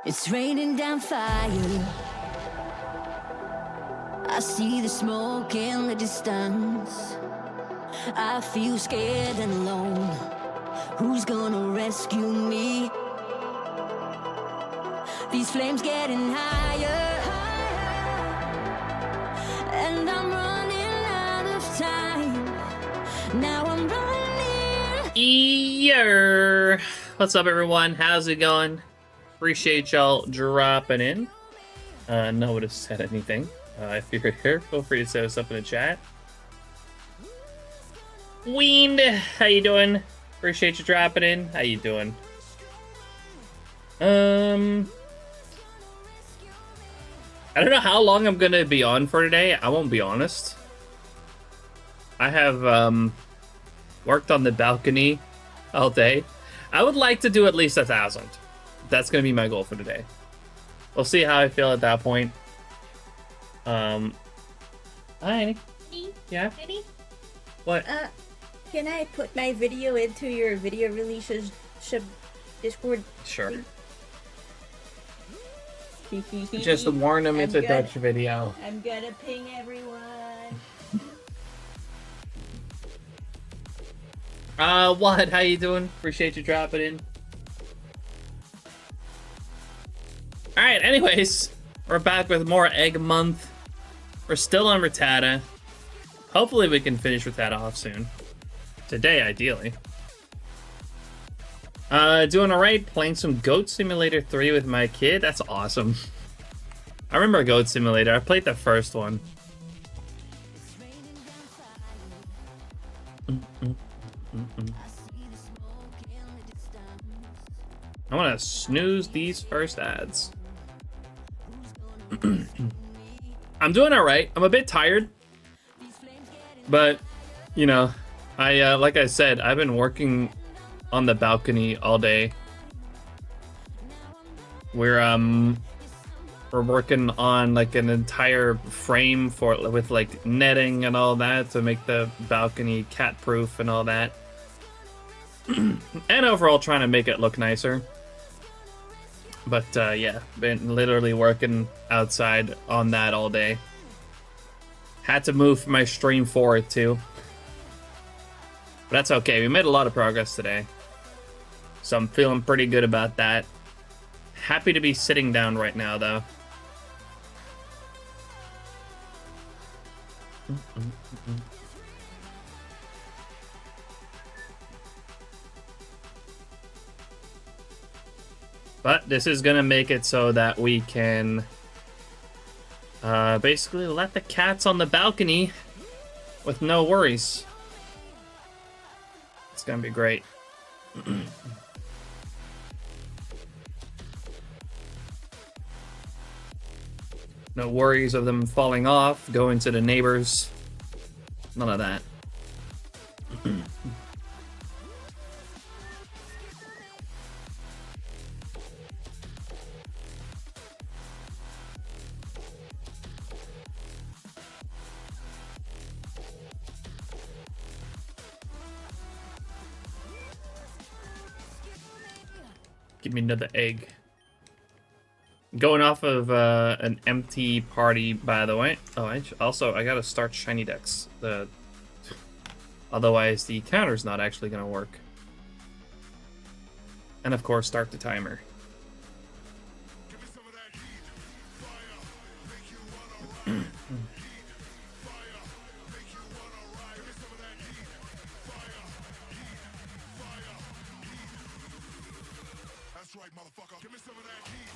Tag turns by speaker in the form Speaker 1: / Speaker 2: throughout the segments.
Speaker 1: It's raining down fire. I see the smoke in the distance. I feel scared and alone. Who's gonna rescue me? These flames getting higher, and I'm running out of time. Now I'm running.
Speaker 2: Year. What's up, everyone? How's it going? Appreciate y'all dropping in. No one has said anything. If you're here, feel free to say what's up in the chat. Weend, how you doing? Appreciate you dropping in. How you doing? I don't know how long I'm gonna be on for today. I won't be honest. I have worked on the balcony all day. I would like to do at least 1,000. That's gonna be my goal for today. We'll see how I feel at that point. Hi, Annie. Yeah?
Speaker 3: Annie?
Speaker 2: What?
Speaker 3: Can I put my video into your video releases Discord?
Speaker 2: Sure.
Speaker 3: Thing?
Speaker 2: Just warn them it's a Dutch video.
Speaker 3: I'm gonna ping everyone.
Speaker 2: What? How you doing? Appreciate you dropping in. Alright, anyways, we're back with more Egg Month. We're still on Rattata. Hopefully we can finish Rattata off soon. Today, ideally. Doing alright, playing some Goat Simulator 3 with my kid. That's awesome. I remember Goat Simulator. I played the first one. I want to snooze these first ads. I'm doing alright. I'm a bit tired. But, you know, like I said, I've been working on the balcony all day. We're working on like an entire frame with like netting and all that to make the balcony cat proof and all that. And overall trying to make it look nicer. But yeah, been literally working outside on that all day. Had to move my stream forward too. But that's okay, we made a lot of progress today. So I'm feeling pretty good about that. Happy to be sitting down right now though. But this is gonna make it so that we can basically let the cats on the balcony with no worries. It's gonna be great. No worries of them falling off, going to the neighbors. None of that. Give me another egg. Going off of an empty party, by the way. Oh, I gotta start SHINYDEX. Otherwise, the counter's not actually gonna work. And of course, start the timer.
Speaker 4: That's right, motherfucker. Give me some of that heat.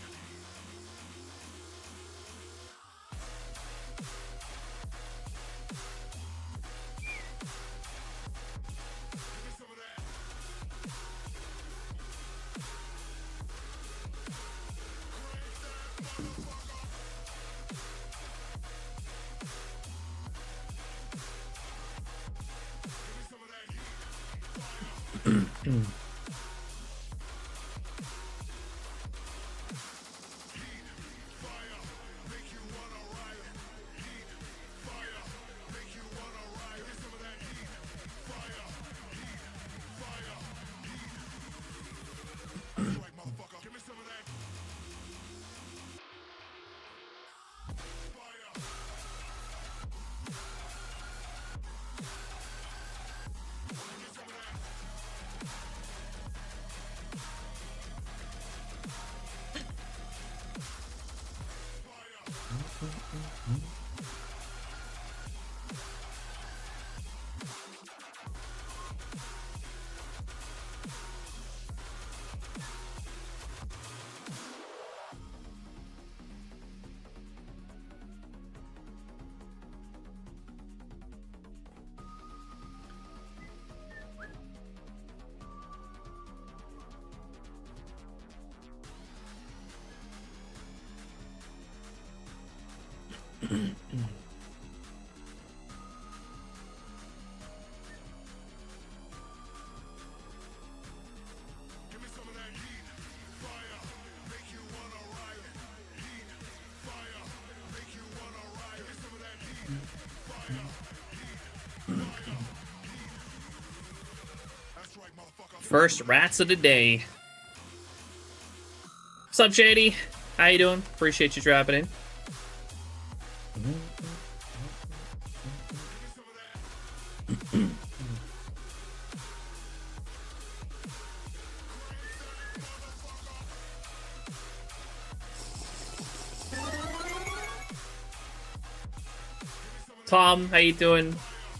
Speaker 2: First rats of the day. What's up, Shady? How you doing? Appreciate you dropping in. Tom, how you doing?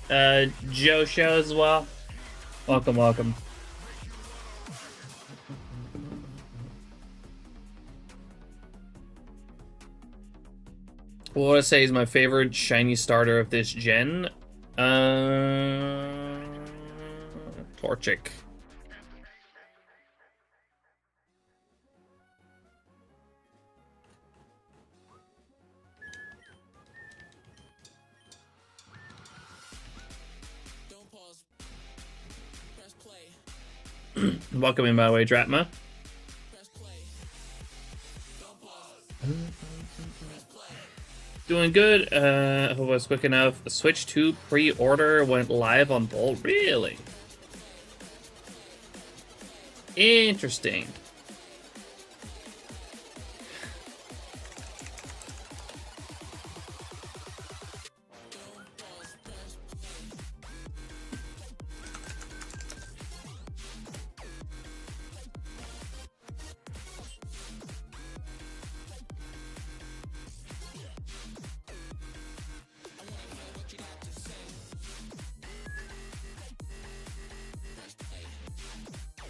Speaker 2: Joe Show as well. Welcome, welcome. What would I say is my favorite shiny starter of this gen? Torchic. Welcome in, by the way, Dratma. Doing good. I hope I was quick enough. Switch 2 pre-order went live on Bolt. Really? Interesting.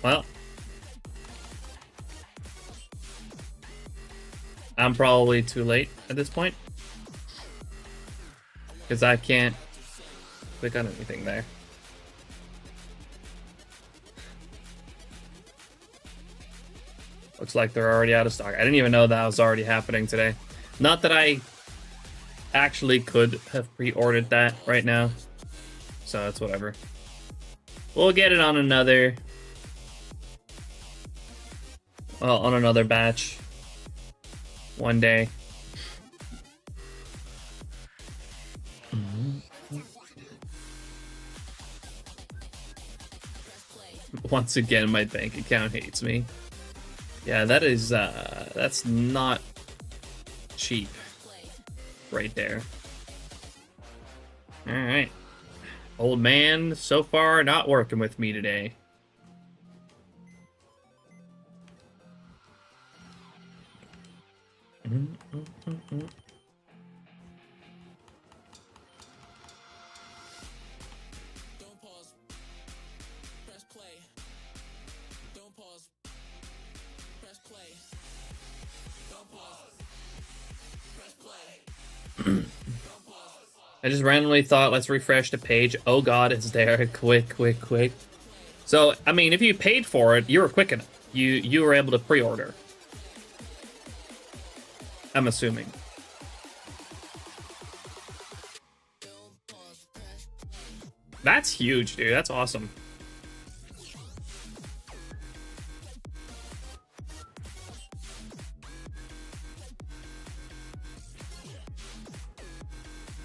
Speaker 2: Well, I'm probably too late at this point. Because I can't click on anything there. Looks like they're already out of stock. I didn't even know that was already happening today. Not that I actually could have pre-ordered that right now. So it's whatever. We'll get it on another... Well, on another batch. One day. Once again, my bank account hates me. Yeah, that is, that's not cheap. Right there. Alright. Old man, so far, not working with me today. I just randomly thought, let's refresh the page. Oh god, it's there. Quick, quick, quick. So, I mean, if you paid for it, you were quick enough. You were able to pre-order. I'm assuming. That's huge, dude. That's awesome.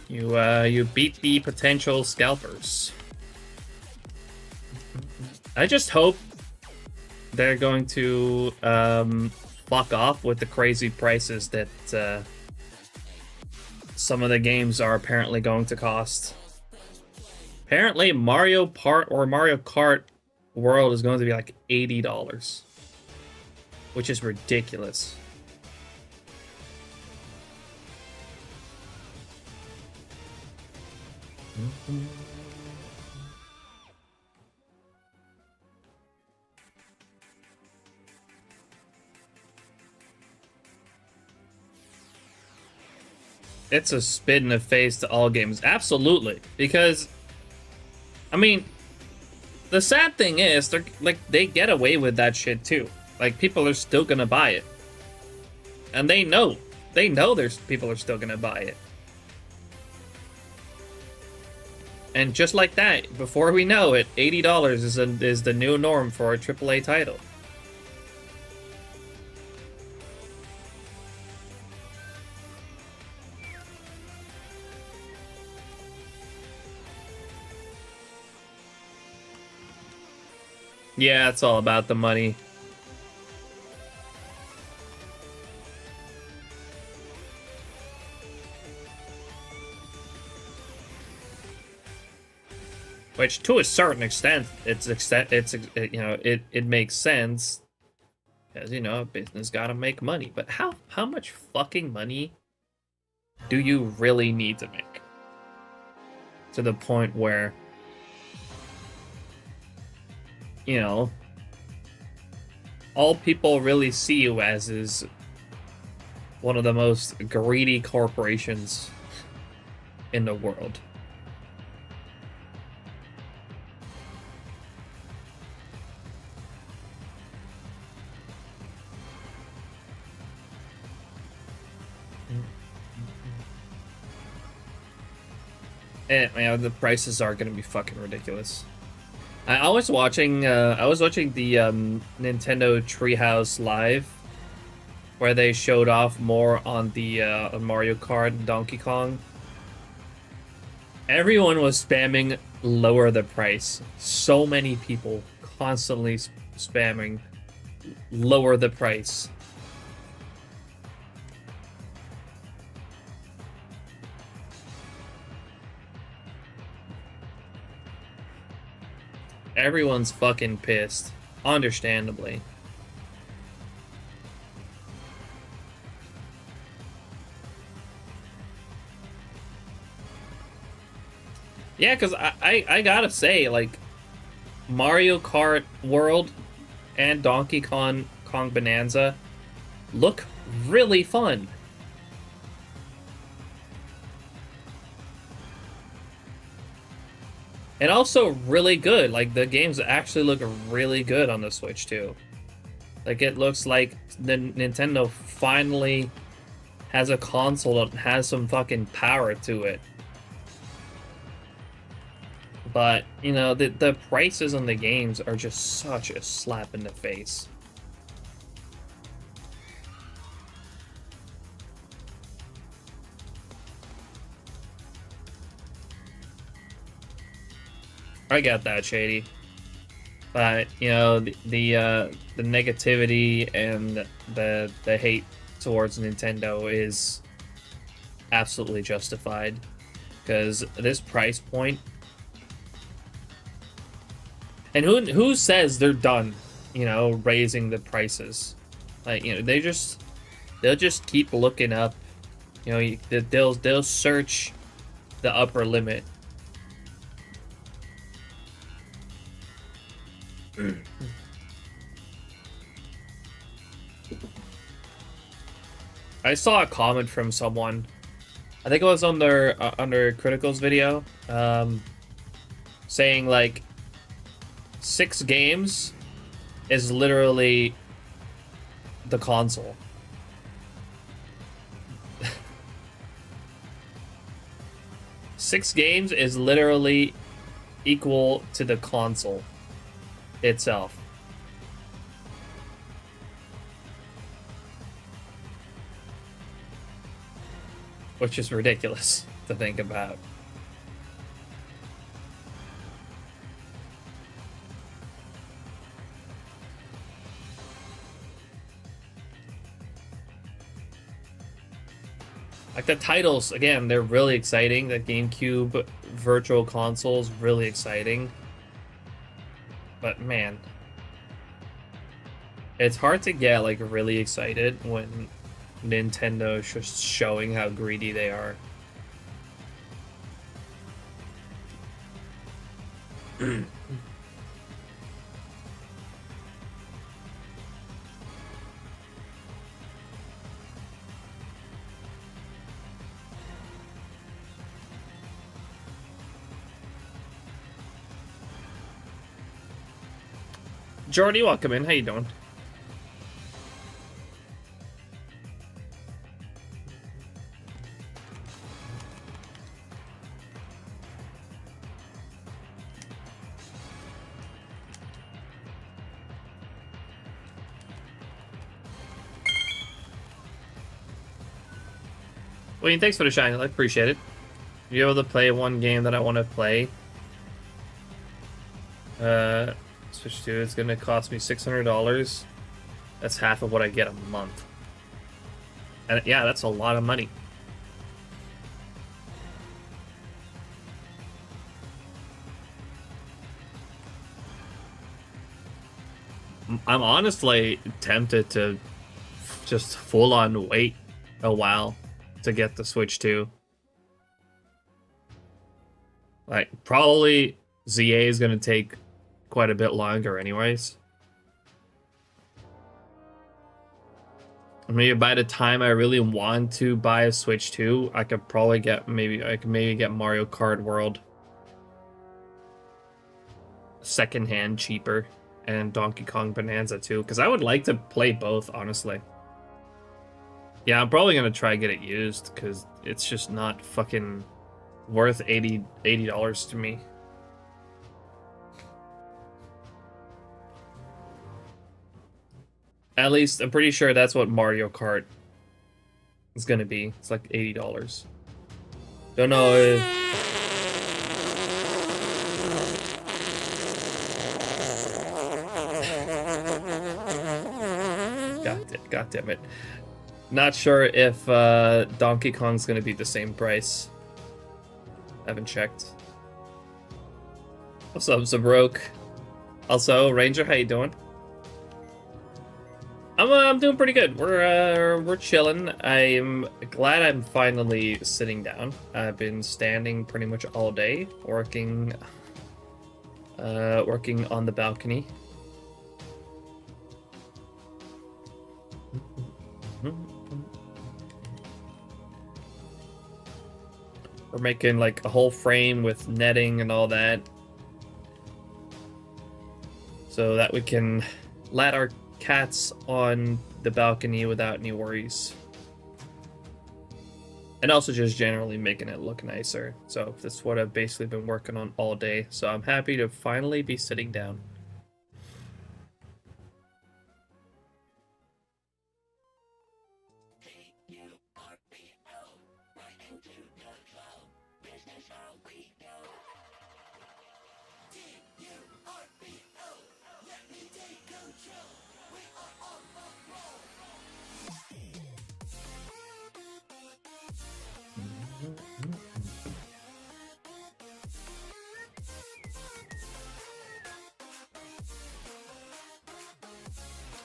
Speaker 2: You beat the potential scalpers. I just hope they're going to fuck off with the crazy prices that some of the games are apparently going to cost. Apparently, Mario Kart World is going to be like $80, which is ridiculous. It's a spit in the face to all games. Absolutely. Because, I mean, the sad thing is, they're like, they get away with that shit too. Like, people are still gonna buy it. And they know there's people are still gonna buy it. And just like that, before we know it, $80 is the new norm for a AAA title. Yeah, it's all about the money. Which, to a certain extent, it makes sense, because a business gotta make money. But how much fucking money do you really need to make? To the point where, all people really see you as is one of the most greedy corporations in the world. And the prices are gonna be fucking ridiculous. I was watching the Nintendo Treehouse Live, where they showed off more on the on Mario Kart and Donkey Kong. Everyone was spamming lower the price. So many people constantly spamming lower the price. Everyone's fucking pissed. Understandably. Yeah, because I gotta say, like, Mario Kart World and Donkey Kong Bonanza look really fun. And also really good. Like, the games actually look really good on the Switch, too. Like, it looks like the Nintendo finally has a console that has some fucking power to it. But, you know, the prices on the games are just such a slap in the face. I got that, Shady. But, you know, the negativity and the hate towards Nintendo is absolutely justified, because this price point, and who says they're done, you know, raising the prices? Like, you know, they'll just keep looking up, you know, they'll search the upper limit. I saw a comment from someone, I think it was on their under Critical's video, saying like 6 games is literally the console. Six games is literally equal to the console itself. Which is ridiculous to think about. Like, the titles, again, they're really exciting. The GameCube Virtual Console is really exciting. But man, it's hard to get like really excited when Nintendo is just showing how greedy they are. Jordy, welcome in. How you doing? Wayne, thanks for the shine. I appreciate it. Be able to play one game that I want to play. Switch to it's gonna cost me $600. That's half of what I get a month. And yeah, that's a lot of money. I'm honestly tempted to just full on wait a while to get the Switch 2. Like, probably ZA is gonna take quite a bit longer anyways. Maybe by the time I really want to buy a Switch 2, I could probably get maybe get Mario Kart World secondhand cheaper, and Donkey Kong Bonanza too, because I would like to play both, honestly. Yeah, I'm probably gonna try to get it used because it's just not fucking worth $80 to me. At least I'm pretty sure that's what Mario Kart is gonna be. It's like $80. Don't know. God damn it. Not sure if Donkey Kong's gonna be the same price. I haven't checked. What's up, Zabroke? Also, Ranger, how you doing? I'm doing pretty good. We're chilling. I'm glad I'm finally sitting down. I've been standing pretty much all day, working on the balcony. We're making like a whole frame with netting and all that, so that we can let our cats on the balcony without any worries. And also just generally making it look nicer. So that's what I've basically been working on all day. So I'm happy to finally be sitting down.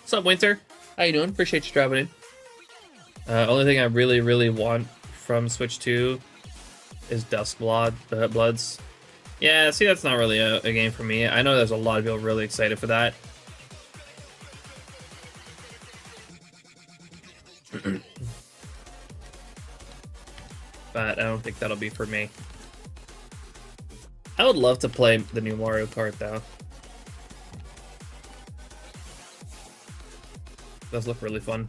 Speaker 2: What's up, Winter? How you doing? Appreciate you dropping in. Only thing I really want from Switch 2 is Bloods. Yeah, see, that's not really a game for me. I know there's a lot of people really excited for that. But I don't think that'll be for me. I would love to play the new Mario Kart, though. Does look really fun.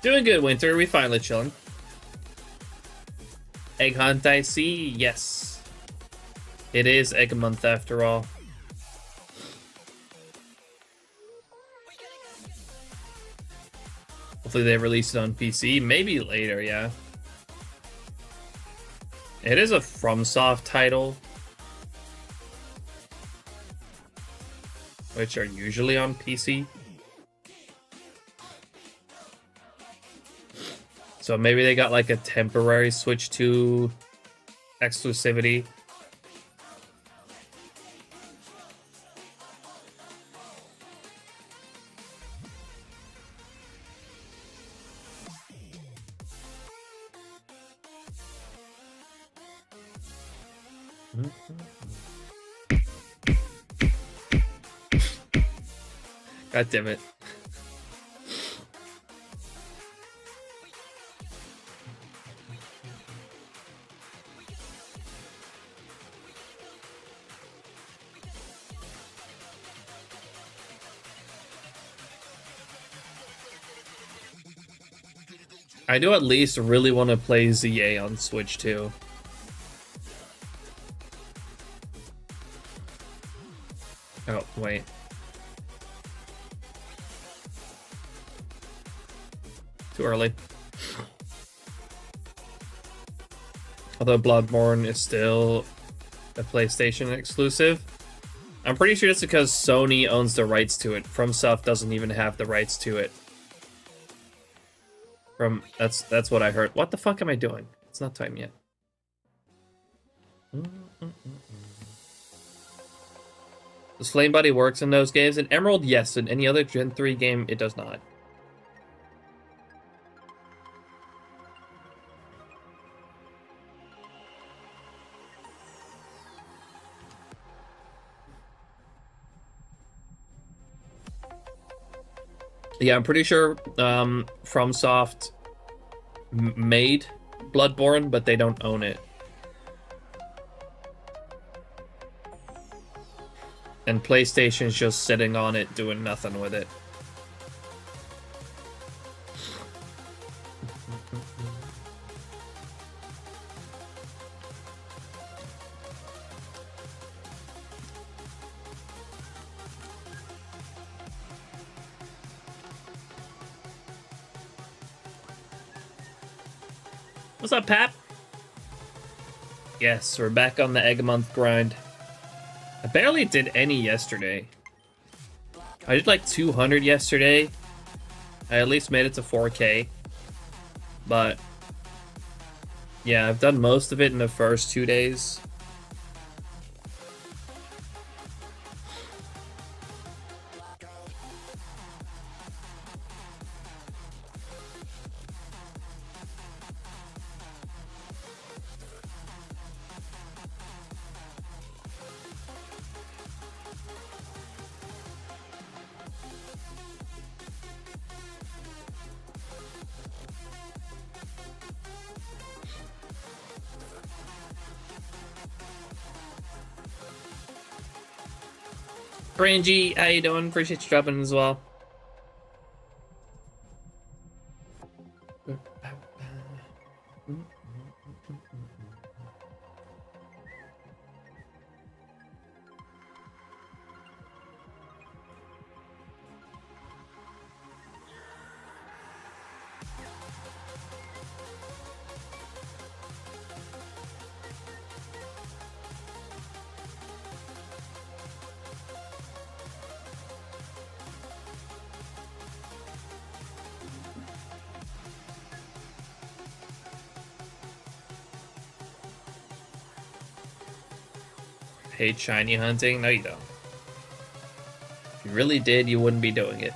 Speaker 2: Doing good, Winter. We finally chilling. Egg Hunt, I see. Yes. It is Egg Month after all. Hopefully they release it on PC. Maybe later, yeah. It is a FromSoft title, which are usually on PC. So maybe they got like a temporary Switch 2 exclusivity. God damn it. I do at least really want to play ZA on Switch 2. Oh, wait. Too early. Although Bloodborne is still a PlayStation exclusive. I'm pretty sure it's because Sony owns the rights to it. FromSoft doesn't even have the rights to it. That's what I heard. What the fuck am I doing? It's not time yet. Does Flame Buddy works in those games? In Emerald, yes. In any other Gen 3 game, it does not. Yeah, I'm pretty sure FromSoft made Bloodborne, but they don't own it. And PlayStation's just sitting on it, doing nothing with it. What's up, Pap? Yes, we're back on the Egg Month grind. I barely did any yesterday. I did like 200 yesterday. I at least made it to 4K. But yeah, I've done most of it in the first 2 days. Cringy, how you doing? Appreciate you dropping in as well. Hate shiny hunting? No, you don't. If you really did, you wouldn't be doing it.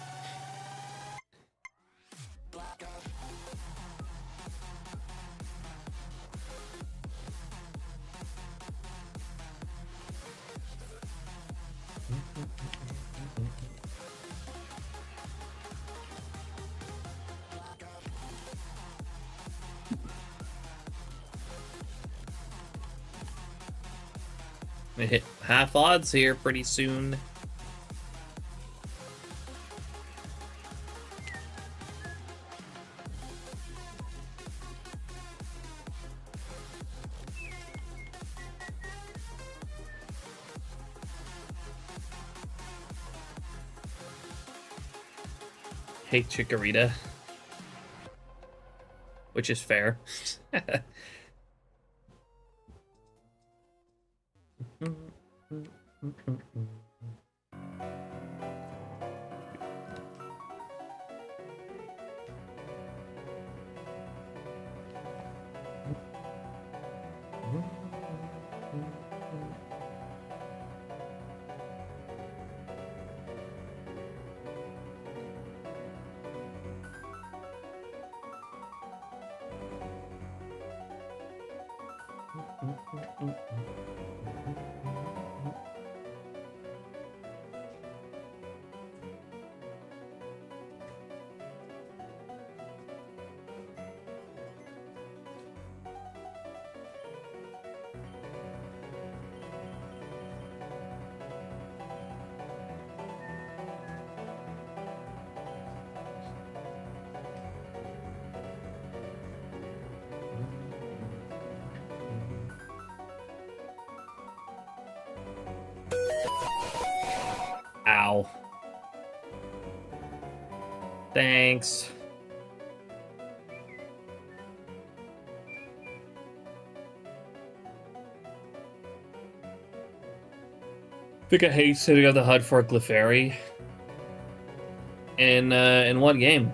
Speaker 2: We hit half odds here pretty soon. Hate Chikorita. Which is fair. Ow. Thanks. I think I hate sitting on the HUD for Clefairy. In what game?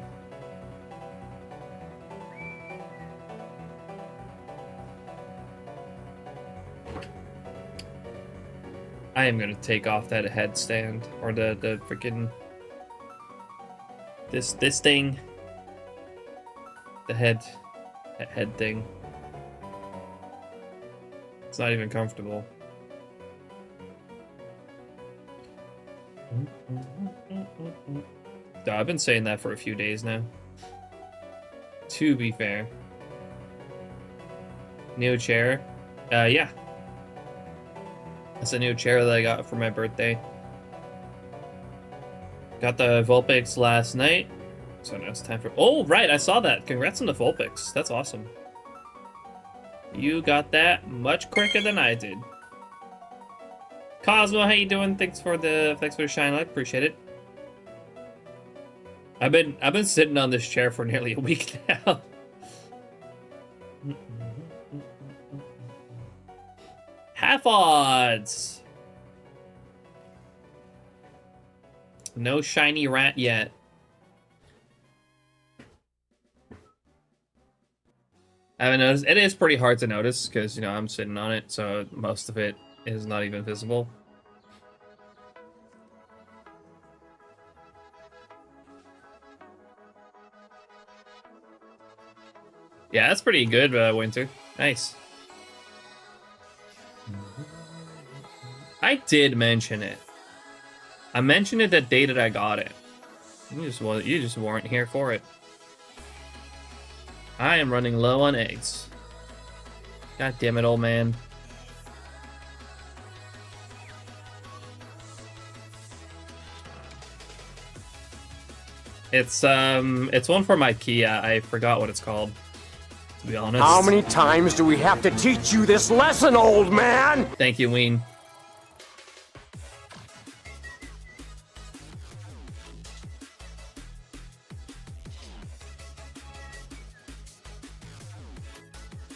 Speaker 2: I am gonna take off that headstand or the freaking this thing, the head thing. It's not even comfortable. Duh, I've been saying that for a few days now. To be fair. New chair? Yeah. That's a new chair that I got for my birthday. Got the Vulpix last night. So now it's time for... Oh, right, I saw that. Congrats on the Vulpix. That's awesome. You got that much quicker than I did. Cosmo, how you doing? Thanks for the shine light. Appreciate it. I've been sitting on this chair for nearly a week now. Half odds. No shiny rat yet. I haven't noticed. It is pretty hard to notice because, you know, I'm sitting on it, so most of it is not even visible. Yeah, that's pretty good, Winter. Nice. I did mention it. I mentioned it the day that I got it. You just weren't here for it. I am running low on eggs. God damn it, old man. It's one from IKEA. I forgot what it's called, to be honest.
Speaker 5: How many times do we have to teach you this lesson, old man?
Speaker 2: Thank you, Ween.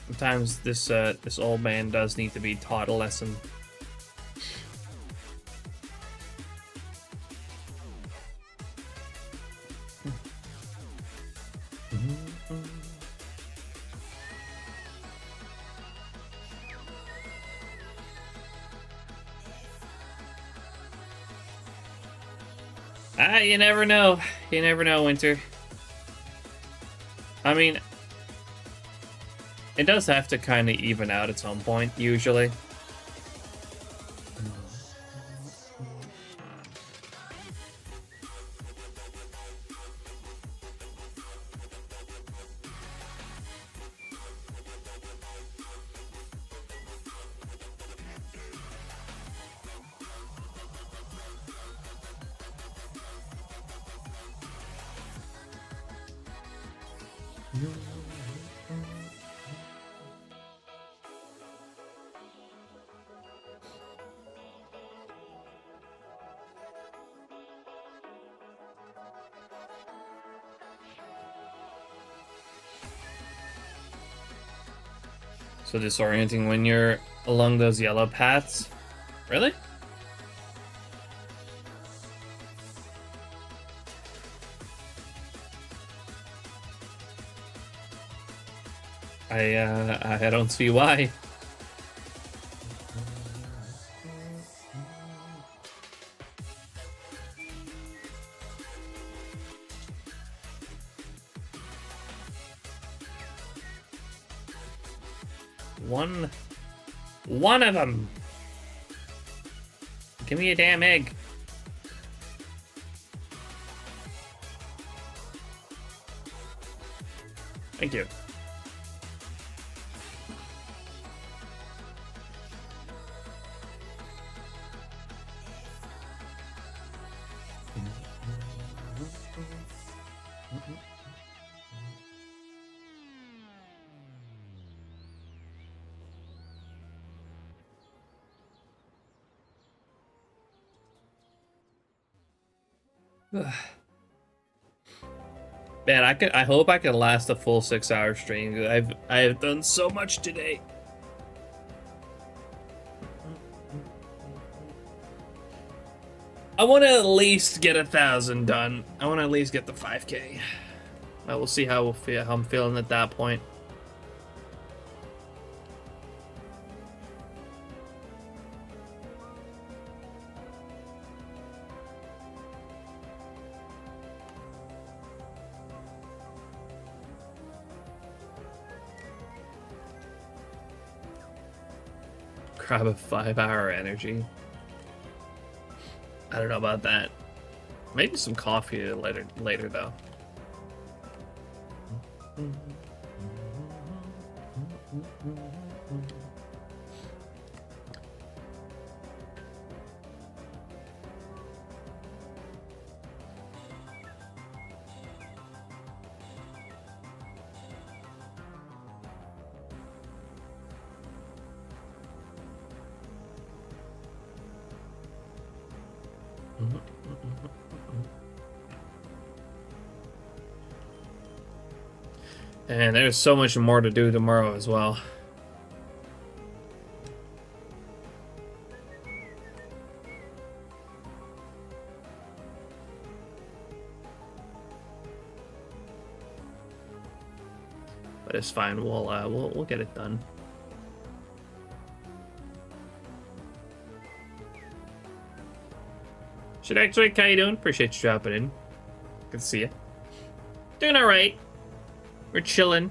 Speaker 2: Sometimes this old man does need to be taught a lesson. You never know. You never know, Winter. I mean, it does have to kind of even out at some point, usually. So disorienting when you're along those yellow paths. Really? I don't see why. One of them. Give me a damn egg. Thank you. Man, I hope I can last a full 6-hour stream. I have done so much today. I want to at least get 1,000 done. I want to at least get the 5K. I will see how I'm feeling at that point. Grab a 5-hour energy. I don't know about that. Maybe some coffee later though. And there's so much more to do tomorrow as well. But it's fine. We'll get it done. SHINYDEX, how you doing? Appreciate you dropping in. Good to see you. Doing all right. We're chilling.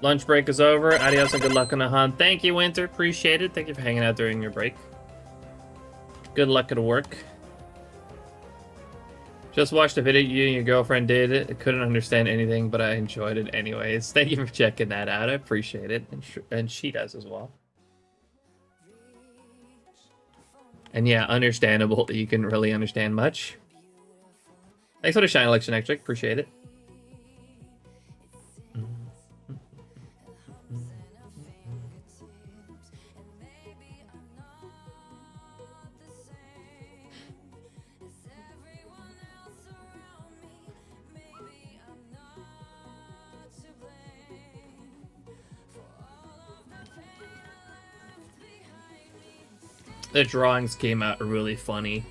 Speaker 2: Lunch break is over. Adios and good luck on the hunt. Thank you, Winter. Appreciate it. Thank you for hanging out during your break. Good luck at work. Just watched the video you and your girlfriend did. I couldn't understand anything, but I enjoyed it anyways. Thank you for checking that out. I appreciate it. And she does as well. And yeah, understandable that you can really understand much. Thanks for the shine election extra. Appreciate it. The drawings came out really funny.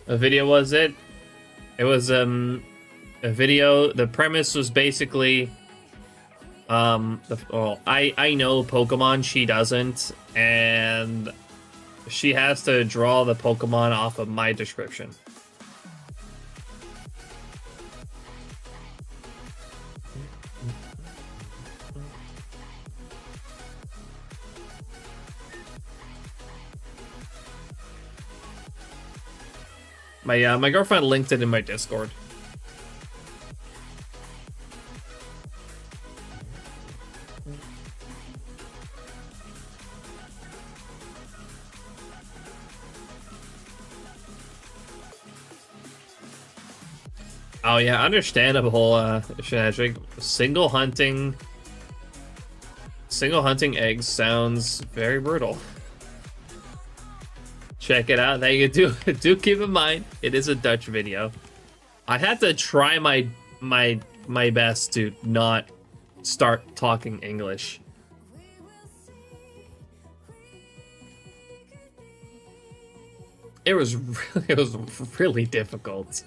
Speaker 2: A video was it? It was a video. The premise was basically I know Pokemon, she doesn't, and she has to draw the Pokemon off of my description. My girlfriend linked it in my Discord. Oh yeah, understandable, Shanatric. Single hunting eggs sounds very brutal. Check it out. Thank you. Do keep in mind it is a Dutch video. I had to try my best to not start talking English. It was really difficult.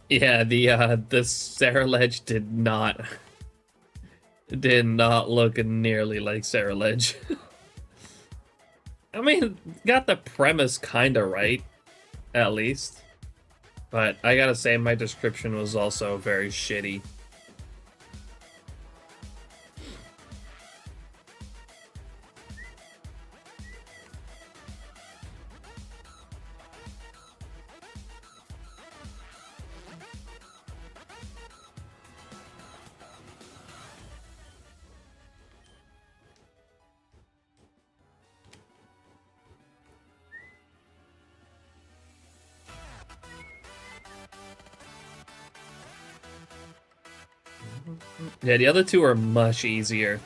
Speaker 2: Yeah, the Sarah Ledge did not look nearly like Sarah Ledge. I mean, got the premise kinda right, at least. But I gotta say, my description was also very shitty. Yeah, the other two are much easier.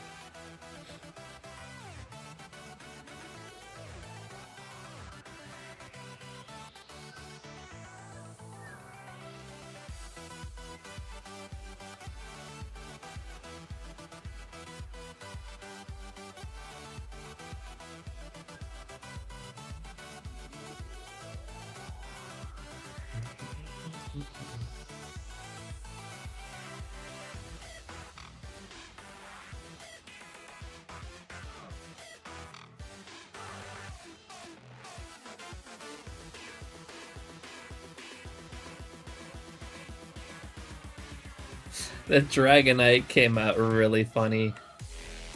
Speaker 2: The Dragonite came out really funny.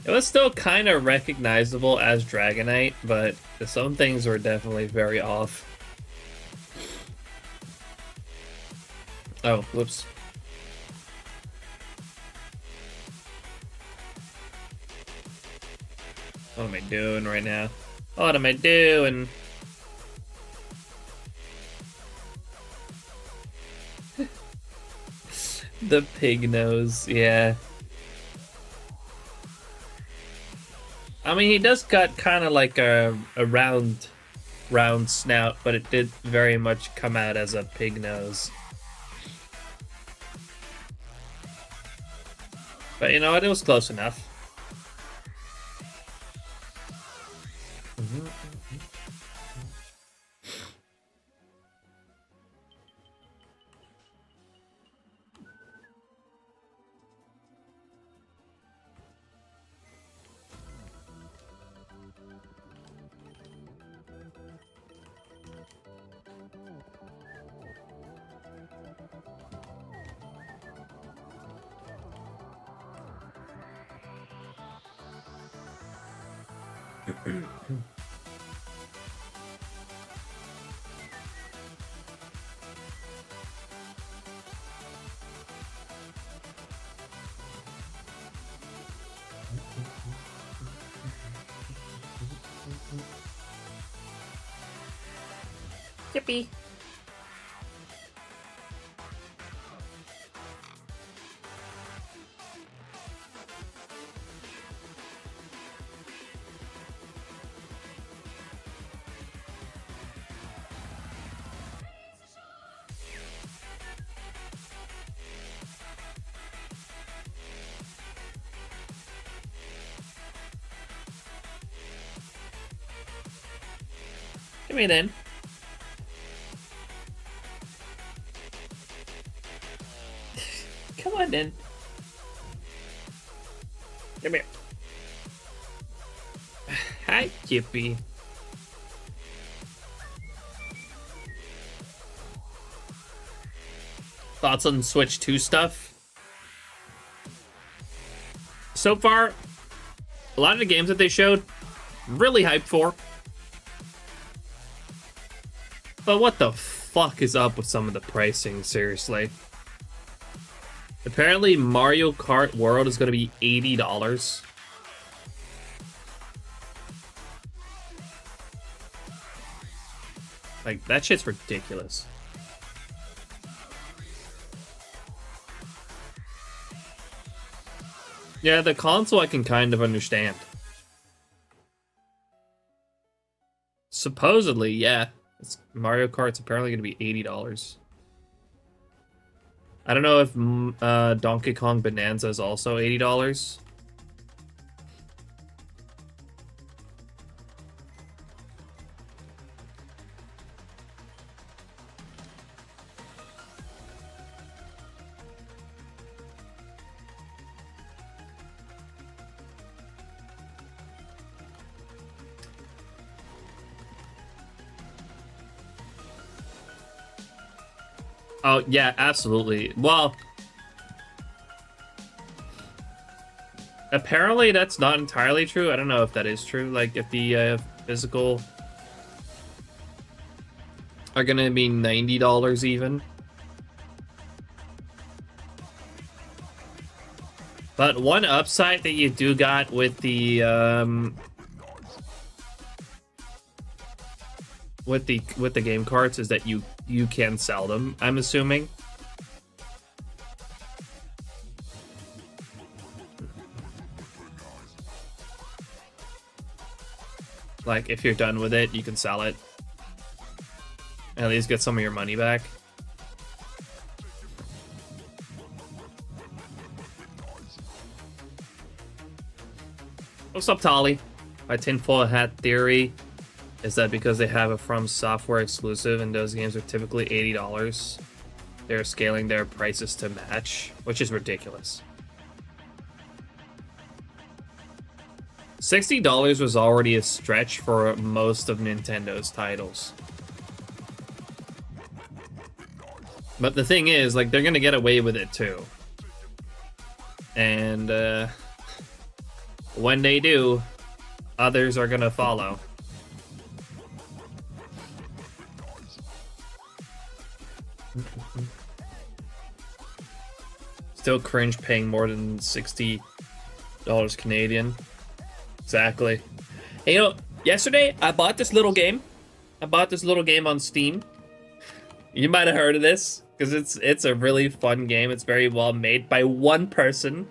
Speaker 2: It was still kind of recognizable as Dragonite, but some things were definitely very off. Oh, whoops. What am I doing right now? What am I doing? The pig nose, yeah. I mean, he does got kind of like a round snout, but it did very much come out as a pig nose. But you know what? It was close enough.
Speaker 3: Yippee.
Speaker 2: Give me then. Come on then. Come here. Hi, Chippy. Thoughts on Switch 2 stuff? So far, a lot of the games that they showed, really hyped for. But what the fuck is up with some of the pricing, seriously? Apparently, Mario Kart World is going to be $80. Like, that shit's ridiculous. Yeah, the console I can kind of understand. Supposedly, yeah. Mario Kart's apparently going to be $80. I don't know if Donkey Kong Bonanza is also $80. Oh, yeah, absolutely. Well, apparently that's not entirely true. I don't know if that is true. Like, if the physical are going to be $90 even. But one upside that you do got with the with the game carts is that you can sell them, I'm assuming. Like, if you're done with it, you can sell it. At least get some of your money back. What's up, Tolly? My tinfoil hat theory is that because they have a From Software exclusive and those games are typically $80, they're scaling their prices to match, which is ridiculous. $60 was already a stretch for most of Nintendo's titles. But the thing is, like, they're gonna get away with it too. And when they do, others are gonna follow. Still cringe paying more than $60 Canadian. Exactly. Hey, you know, yesterday I bought this little game. I bought this little game on Steam. You might have heard of this because it's a really fun game. It's very well made by one person.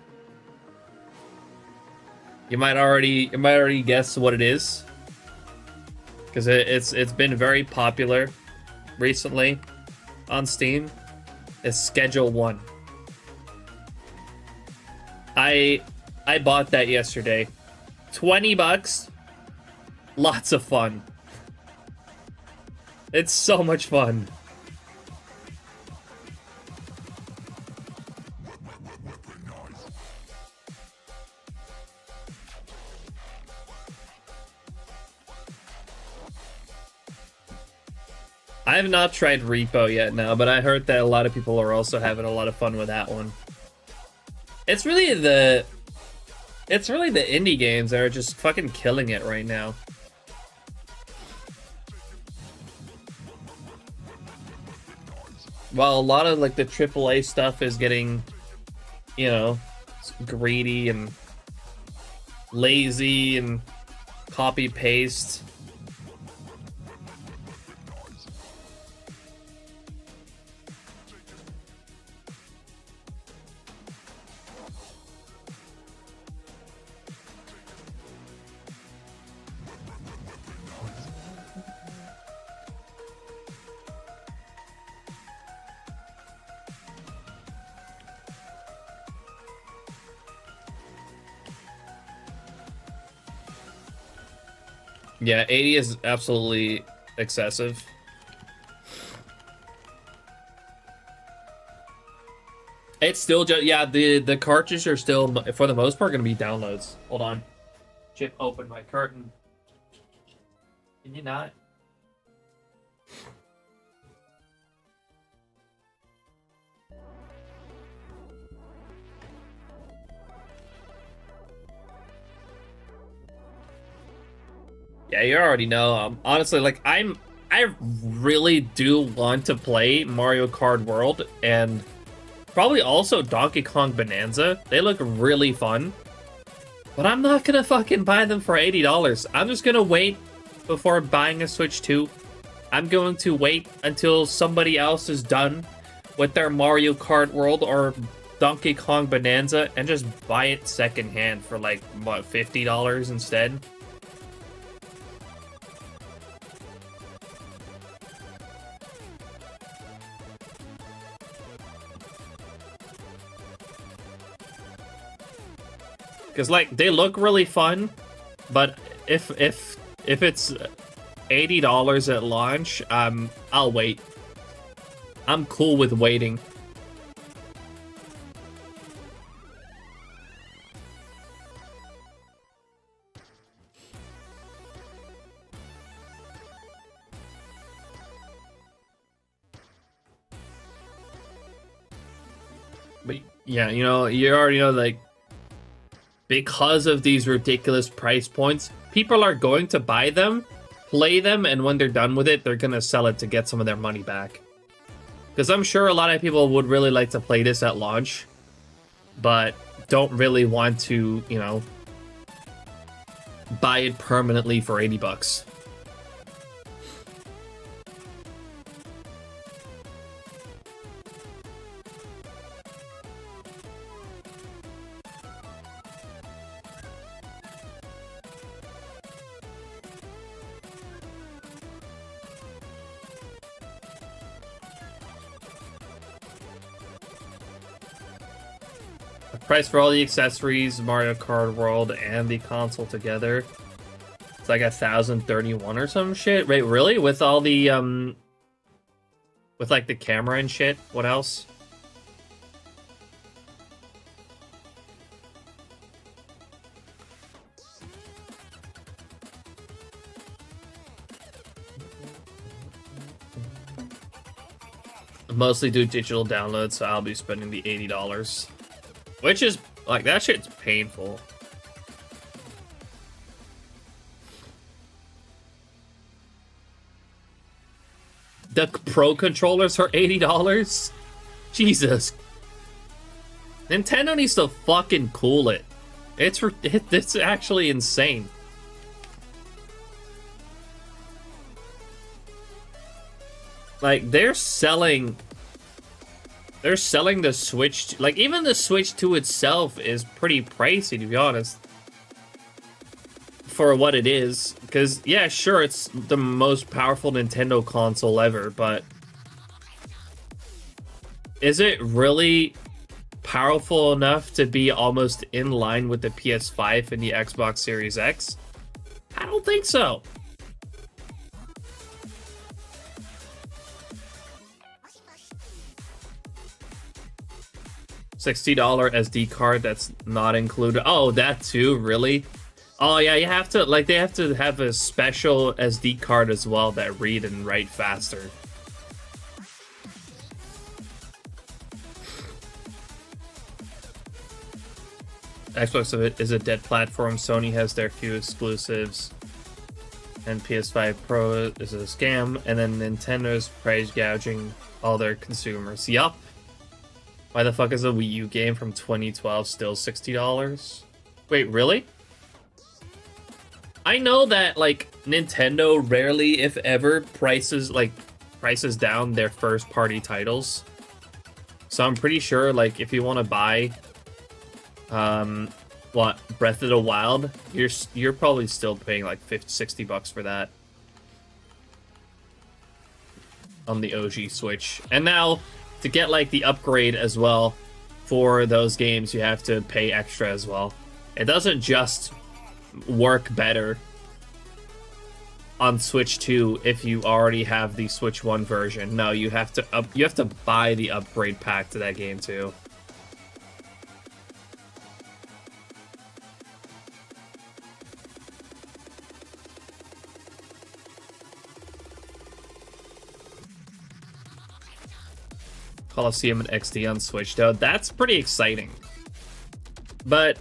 Speaker 2: You might already guess what it is because it's been very popular recently on Steam. It's Schedule 1. I bought that yesterday. $20. Lots of fun. It's so much fun. I have not tried Repo yet now, but I heard that a lot of people are also having a lot of fun with that one. It's really the indie games that are just fucking killing it right now. While a lot of like the AAA stuff is getting, you know, greedy and lazy and copy paste. Yeah, 80 is absolutely excessive. It's still just, yeah, the cartridges are still, for the most part, going to be downloads. Hold on. Chip, open my curtain. Can you not? Yeah, you already know. Honestly, like I really do want to play Mario Kart World and probably also Donkey Kong Bonanza. They look really fun, but I'm not gonna fucking buy them for $80. I'm just gonna wait before buying a Switch 2. I'm going to wait until somebody else is done with their Mario Kart World or Donkey Kong Bonanza and just buy it secondhand for like what, $50 instead. Because like they look really fun, but if it's $80 at launch, I'll wait. I'm cool with waiting. But yeah, you know, you already know, like, because of these ridiculous price points, people are going to buy them, play them, and when they're done with it, they're going to sell it to get some of their money back. Because I'm sure a lot of people would really like to play this at launch, but don't really want to, you know, buy it permanently for $80. Price for all the accessories, Mario Kart World, and the console together. It's like 1,031 or some shit. Wait, really? With all the with like the camera and shit. What else? Mostly do digital downloads, so I'll be spending the $80. Which is Like, that shit's painful. The Pro controllers are $80? Jesus. Nintendo needs to fucking cool it. It's actually insane. Like, they're selling the Switch, like, even the Switch 2 itself is pretty pricey, to be honest, for what it is. Because, yeah, sure, it's the most powerful Nintendo console ever, but is it really powerful enough to be almost in line with the PS5 and the Xbox Series X? I don't think so. $60 SD card that's not included. Oh, that too, really? Oh yeah, you have to, like, they have to have a special SD card as well that read and write faster. Xbox is a dead platform. Sony has their few exclusives, and PS5 Pro is a scam. And then Nintendo's price gouging all their consumers. Yup. Why the fuck is a Wii U game from 2012 still $60? Wait, really? I know that, like, Nintendo rarely, if ever, prices down their first-party titles. So I'm pretty sure, like, if you want to buy, Breath of the Wild, you're probably still paying like $50-$60 for that on the OG Switch. And now, to get, like, the upgrade as well for those games, you have to pay extra as well. It doesn't just work better on Switch 2 if you already have the Switch 1 version. No, you have to buy the upgrade pack to that game too. Coliseum and XD on Switch, though. That's pretty exciting. But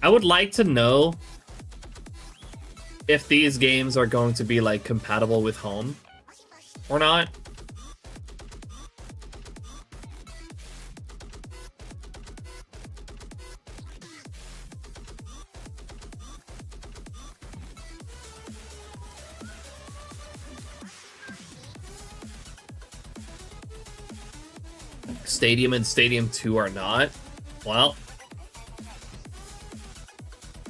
Speaker 2: I would like to know if these games are going to be, like, compatible with home or not. Stadium and Stadium 2 are not. Well,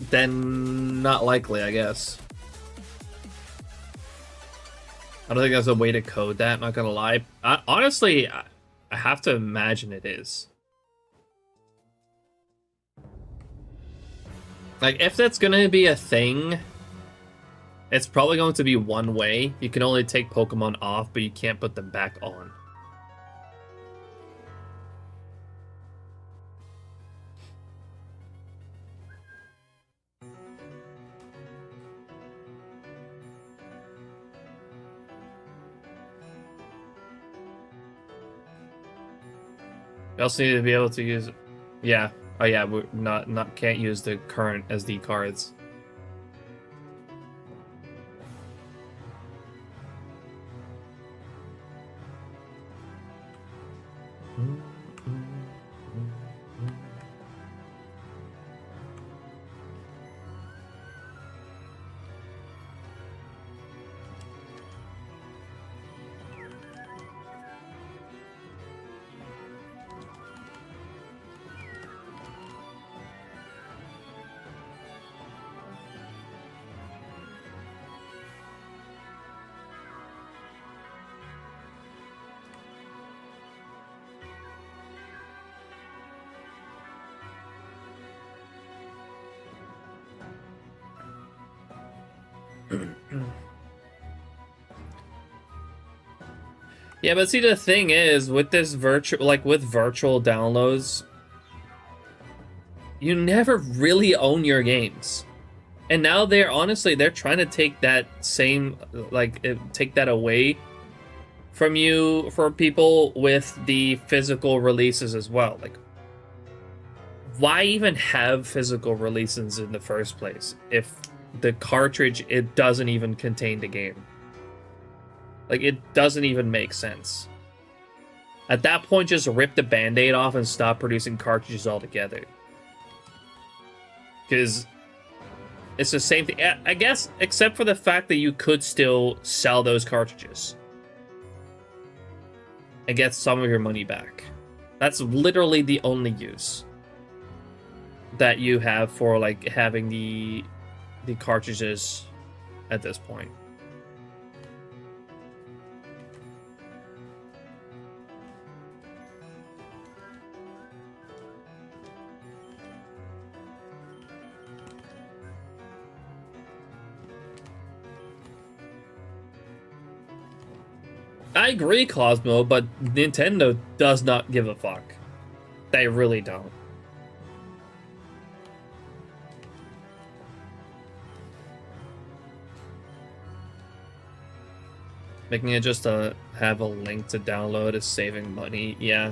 Speaker 2: then not likely, I guess. I don't think there's a way to code that, not gonna lie. Honestly, I have to imagine it is. Like, if that's gonna be a thing, it's probably going to be one way. You can only take Pokemon off, but you can't put them back on. You also need to be able to use, yeah. Oh yeah, we're can't use the current SD cards. Yeah, but see, the thing is, with this virtual downloads, you never really own your games. And now they're trying to take that same, take that away from you for people with the physical releases as well. Like, why even have physical releases in the first place if the cartridge, it doesn't even contain the game? Like, it doesn't even make sense. At that point, just rip the band-aid off and stop producing cartridges altogether. Because it's the same thing, I guess, except for the fact that you could still sell those cartridges and get some of your money back. That's literally the only use that you have for, like, having the cartridges at this point. I agree, Cosmo, but Nintendo does not give a fuck. They really don't. Making it just have a link to download is saving money, yeah.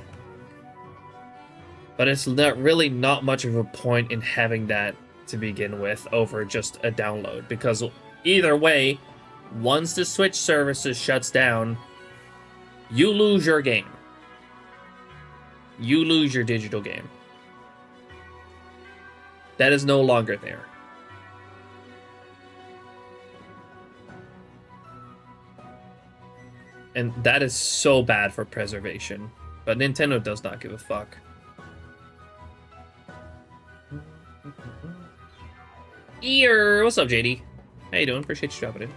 Speaker 2: But it's really not much of a point in having that to begin with over just a download, because either way, once the Switch services shuts down, you lose your game. You lose your digital game. That is no longer there. And that is so bad for preservation. But Nintendo does not give a fuck. Ear, what's up, JD? How you doing? Appreciate you dropping in.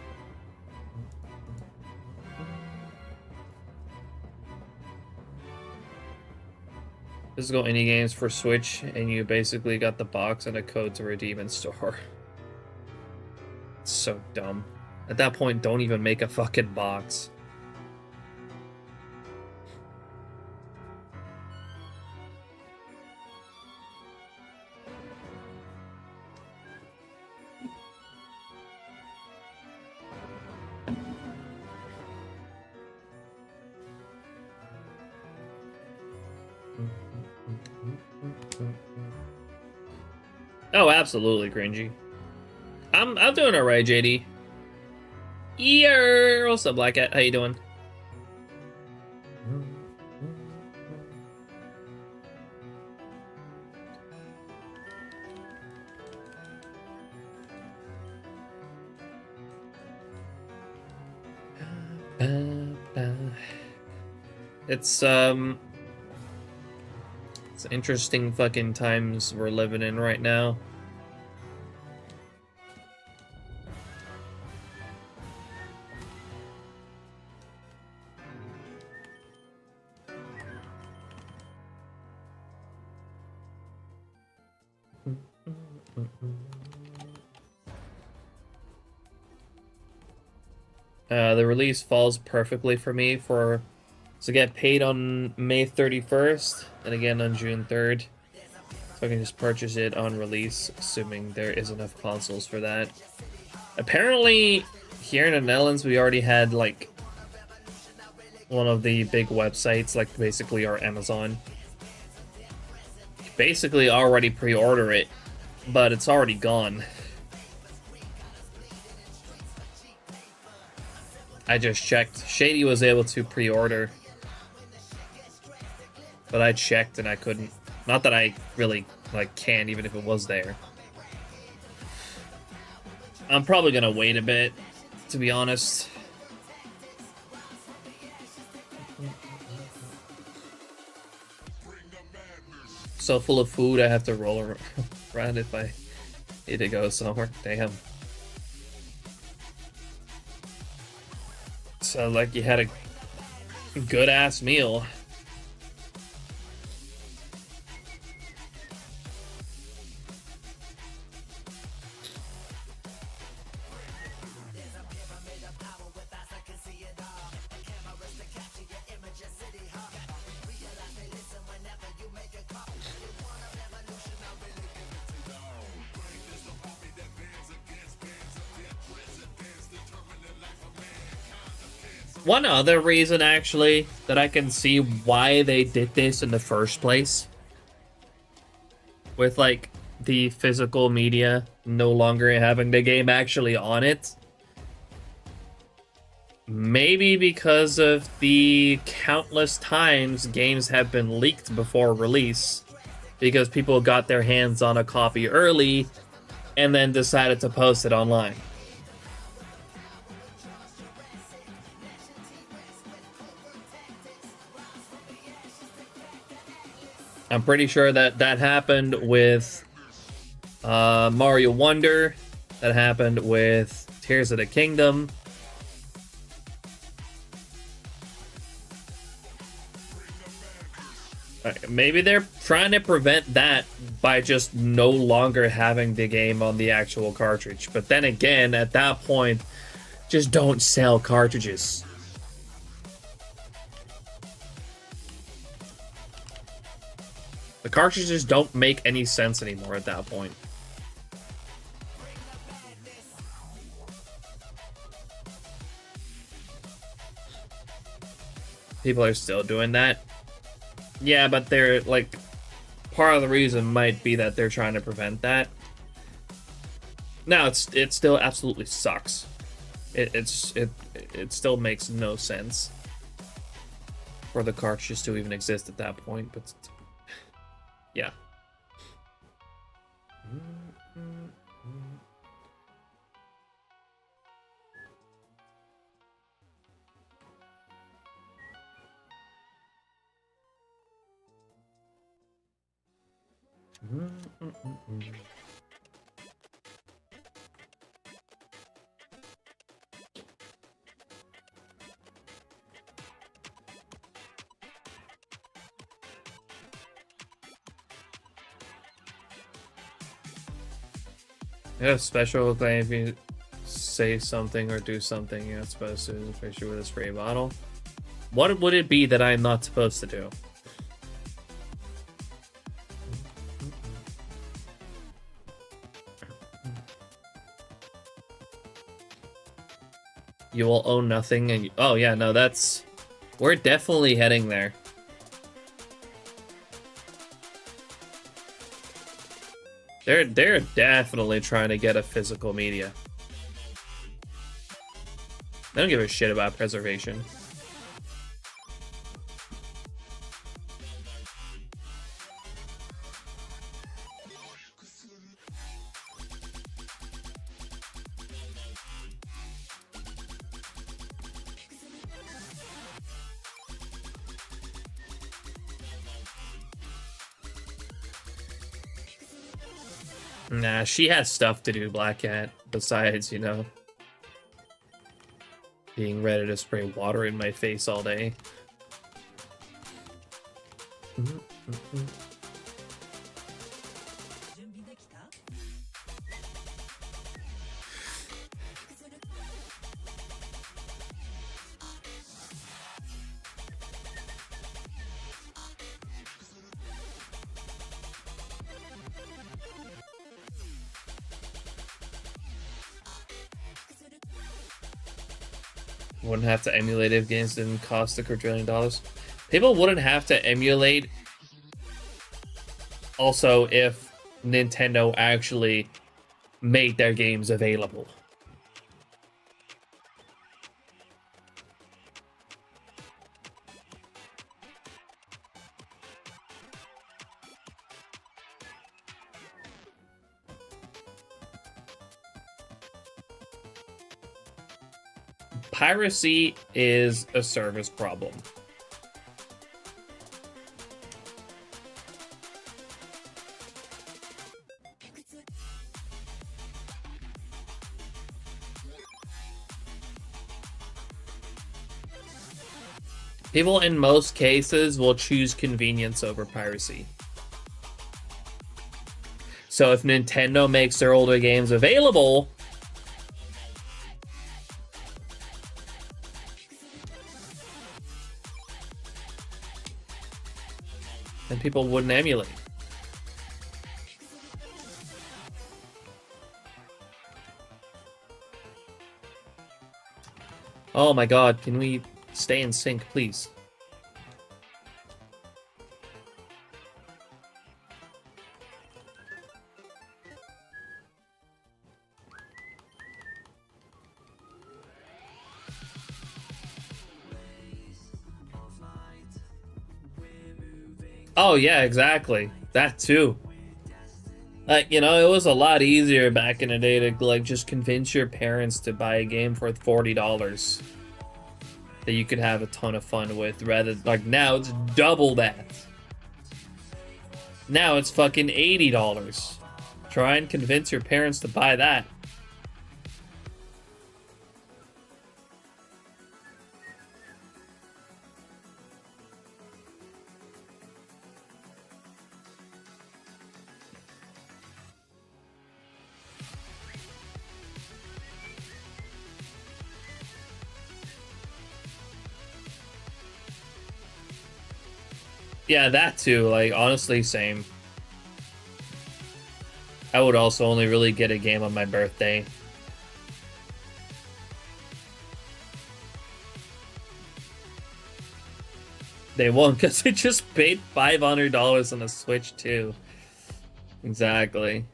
Speaker 2: Physical indie games for Switch, and you basically got the box and a code to redeem in store. It's so dumb. At that point, don't even make a fucking box. Oh, absolutely, cringy. I'm doing alright, JD. Yeah, what's up, Black Cat? How you doing? It's interesting fucking times we're living in right now. The release falls perfectly for me to get paid on May 31st and again on June 3rd. So I can just purchase it on release, assuming there is enough consoles for that. Apparently, here in the Netherlands, we already had, like, one of the big websites, like, basically our Amazon. Basically already pre-order it, but it's already gone. I just checked. Shady was able to pre-order, but I checked and I couldn't. Not that I really, like, can, even if it was there. I'm probably gonna wait a bit, to be honest. So full of food, I have to roll around if I need to go somewhere. Damn. So, like, you had a good-ass meal. One other reason, actually, that I can see why they did this in the first place, with, like, the physical media no longer having the game actually on it, maybe because of the countless times games have been leaked before release, because people got their hands on a copy early and then decided to post it online. I'm pretty sure that that happened with Mario Wonder. That happened with Tears of the Kingdom. Maybe they're trying to prevent that by just no longer having the game on the actual cartridge. But then again, at that point, just don't sell cartridges. The cartridges don't make any sense anymore at that point. People are still doing that. Yeah, but they're like, part of the reason might be that they're trying to prevent that. No, it still absolutely sucks. It still makes no sense for the cartridges to even exist at that point, but yeah. Yeah, special claim if you say something or do something you're not supposed to, especially with a spray bottle. What would it be that I'm not supposed to do? You will own nothing and oh yeah, no, that's... We're definitely heading there. They're definitely trying to get a physical media. They don't give a shit about preservation. Nah, she has stuff to do, Black Cat, besides, you know, being ready to spray water in my face all day. Wouldn't have to emulate if games didn't cost $1 quadrillion. People wouldn't have to emulate also if Nintendo actually made their games available. Piracy is a service problem. People in most cases will choose convenience over piracy. So if Nintendo makes their older games available, then people wouldn't emulate. Oh my god, can we Stay in sync, please. Oh yeah, exactly. That too. Like, you know, it was a lot easier back in the day to like just convince your parents to buy a game for $40 that you could have a ton of fun with, rather like now it's double that. Now it's fucking $80. Try and convince your parents to buy that. Yeah, that too. Like, honestly, same. I would also only really get a game on my birthday. They won't, because they just paid $500 on a Switch too. Exactly.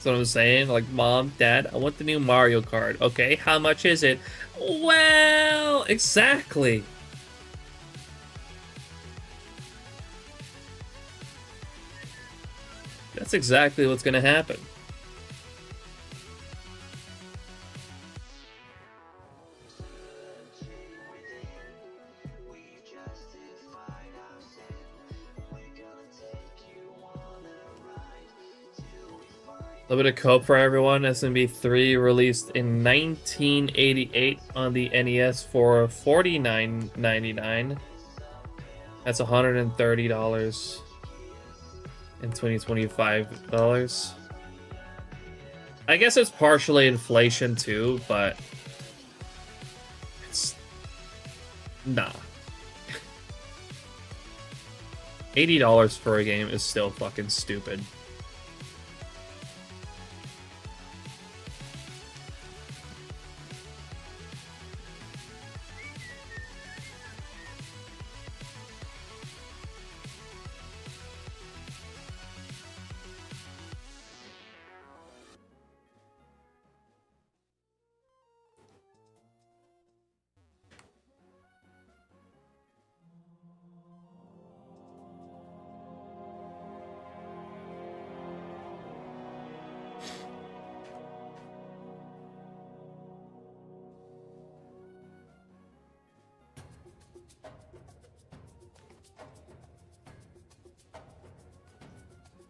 Speaker 2: That's what I'm saying. Like, Mom, Dad, I want the new Mario Kart. Okay, how much is it? Well, exactly. That's exactly what's gonna happen. A little bit of cope for everyone. SMB 3 released in 1988 on the NES for $49.99. That's $130 in 2025 dollars. I guess it's partially inflation too, but it's nah. $80 for a game is still fucking stupid.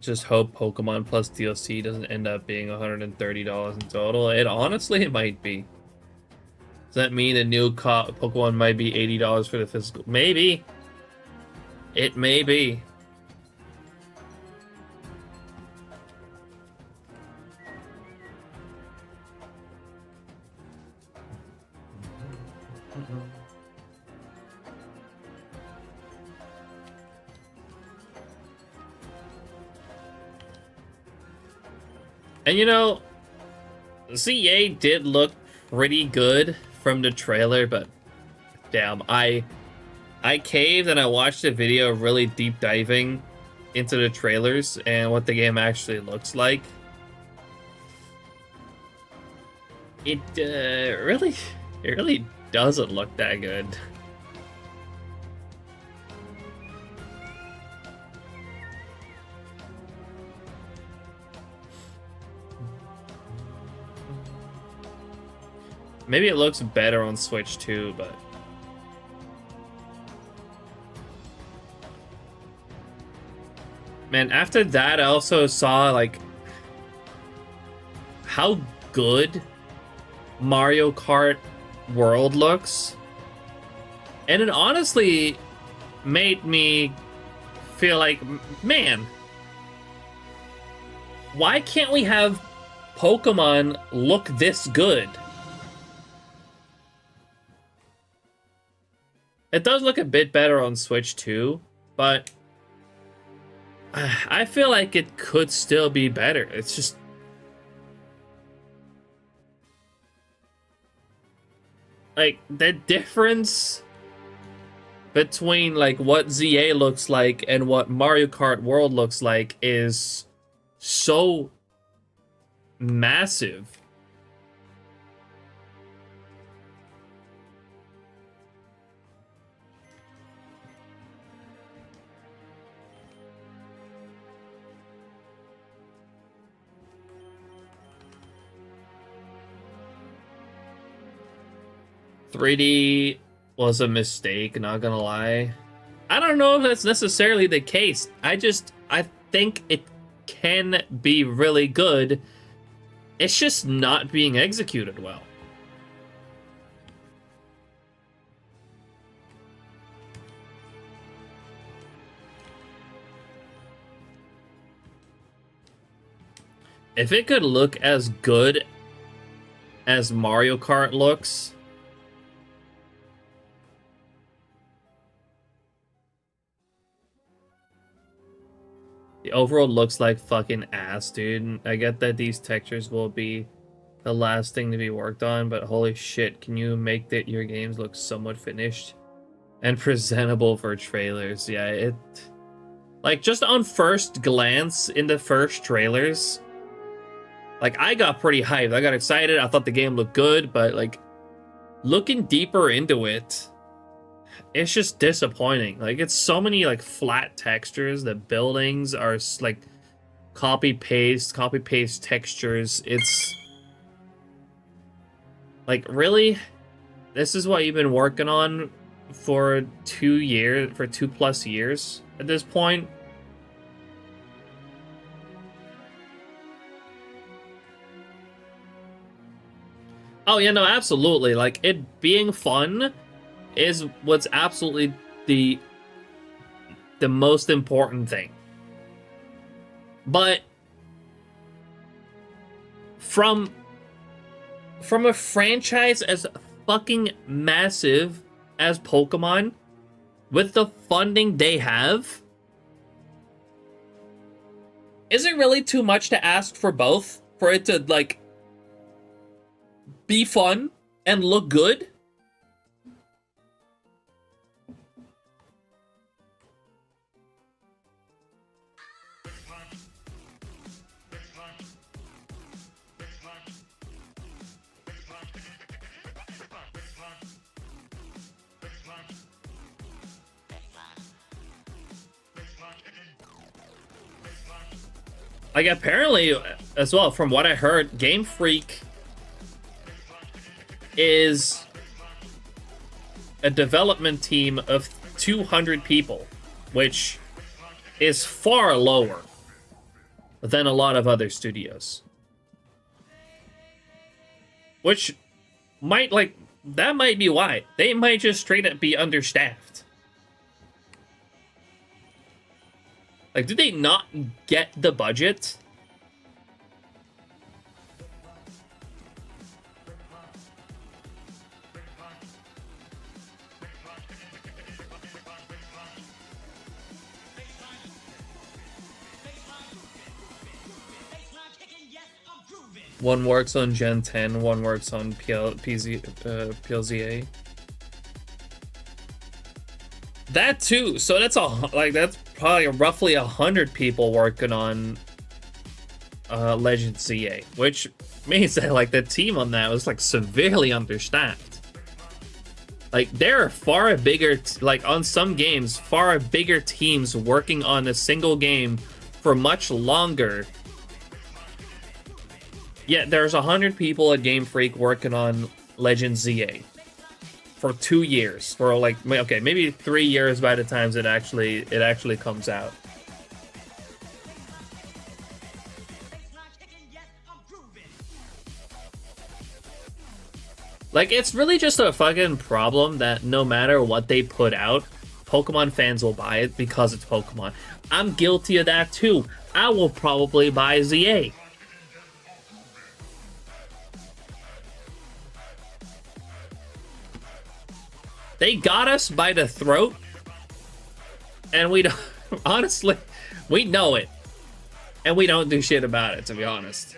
Speaker 2: Just hope Pokemon Plus DLC doesn't end up being $130 in total. It might be. Does that mean a new Pokemon might be $80 for the physical? Maybe. It may be. And you know, CA did look pretty good from the trailer, but damn, I caved and I watched a video really deep diving into the trailers and what the game actually looks like. It really doesn't look that good. Maybe it looks better on Switch too, but man, after that, I also saw like how good Mario Kart World looks, and it honestly made me feel like, man, why can't we have Pokemon look this good? It does look a bit better on Switch too, but I feel like it could still be better. It's just... like, the difference between, like, what ZA looks like and what Mario Kart World looks like is so massive. $3D was a mistake, not gonna lie. I don't know if that's necessarily the case. I think it can be really good. It's just not being executed well. If it could look as good as Mario Kart looks, the overall looks like fucking ass, dude. I get that these textures will be the last thing to be worked on, but holy shit, can you make that your games look somewhat finished and presentable for trailers? Yeah, it... like, just on first glance in the first trailers, like, I got pretty hyped. I got excited. I thought the game looked good, but, like, looking deeper into it, it's just disappointing. Like, it's so many, like, flat textures. The buildings are, like, copy-paste textures. It's... like, really? This is what you've been working on for 2+ years at this point? Oh, yeah, no, absolutely. Like, it being fun is what's absolutely the most important thing. But from a franchise as fucking massive as Pokemon, with the funding they have, is it really too much to ask for both? For it to, like, be fun and look good? Like, apparently, as well, from what I heard, Game Freak is a development team of 200 people, which is far lower than a lot of other studios. Which might, like, that might be why. They might just straight up be understaffed. Like, did they not get the budget? One works on Gen 10, one works on PLZA. That too. So that's that's probably roughly 100 people working on Legend CA, which means that, like, the team on that was, like, severely understaffed. Like, there are far bigger, like, on some games, far bigger teams working on a single game for much longer. Yet there's 100 people at Game Freak working on Legends ZA for 2 years, for like, okay, maybe 3 years by the time it actually comes out. Like, it's really just a fucking problem that no matter what they put out, Pokemon fans will buy it because it's Pokemon. I'm guilty of that too. I will probably buy ZA. They got us by the throat, and we don't, honestly, we know it, and we don't do shit about it, to be honest.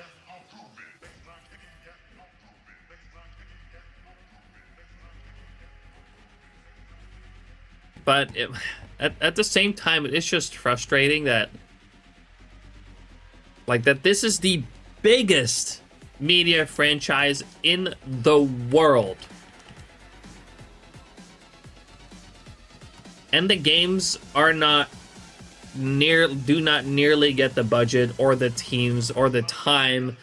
Speaker 2: But at the same time, it's just frustrating that, like, that this is the biggest media franchise in the world. And the games are do not nearly get the budget or the teams or the time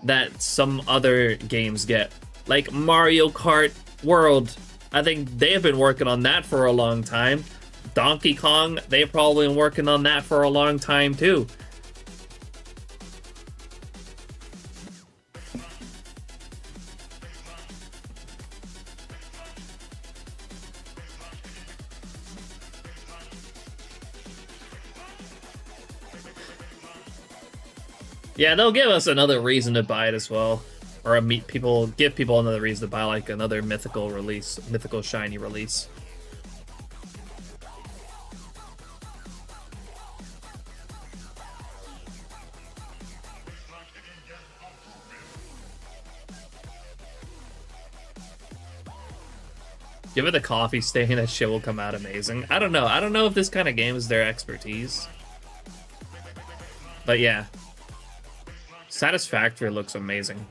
Speaker 2: that some other games get. Like Mario Kart World, I think they have been working on that for a long time. Donkey Kong, they've probably been working on that for a long time too. Yeah, they'll give us another reason to buy it as well. Or give people another reason to buy, like, another mythical shiny release. Give it a coffee stain, that shit will come out amazing. I don't know. I don't know if this kind of game is their expertise. But yeah. Satisfactory looks amazing.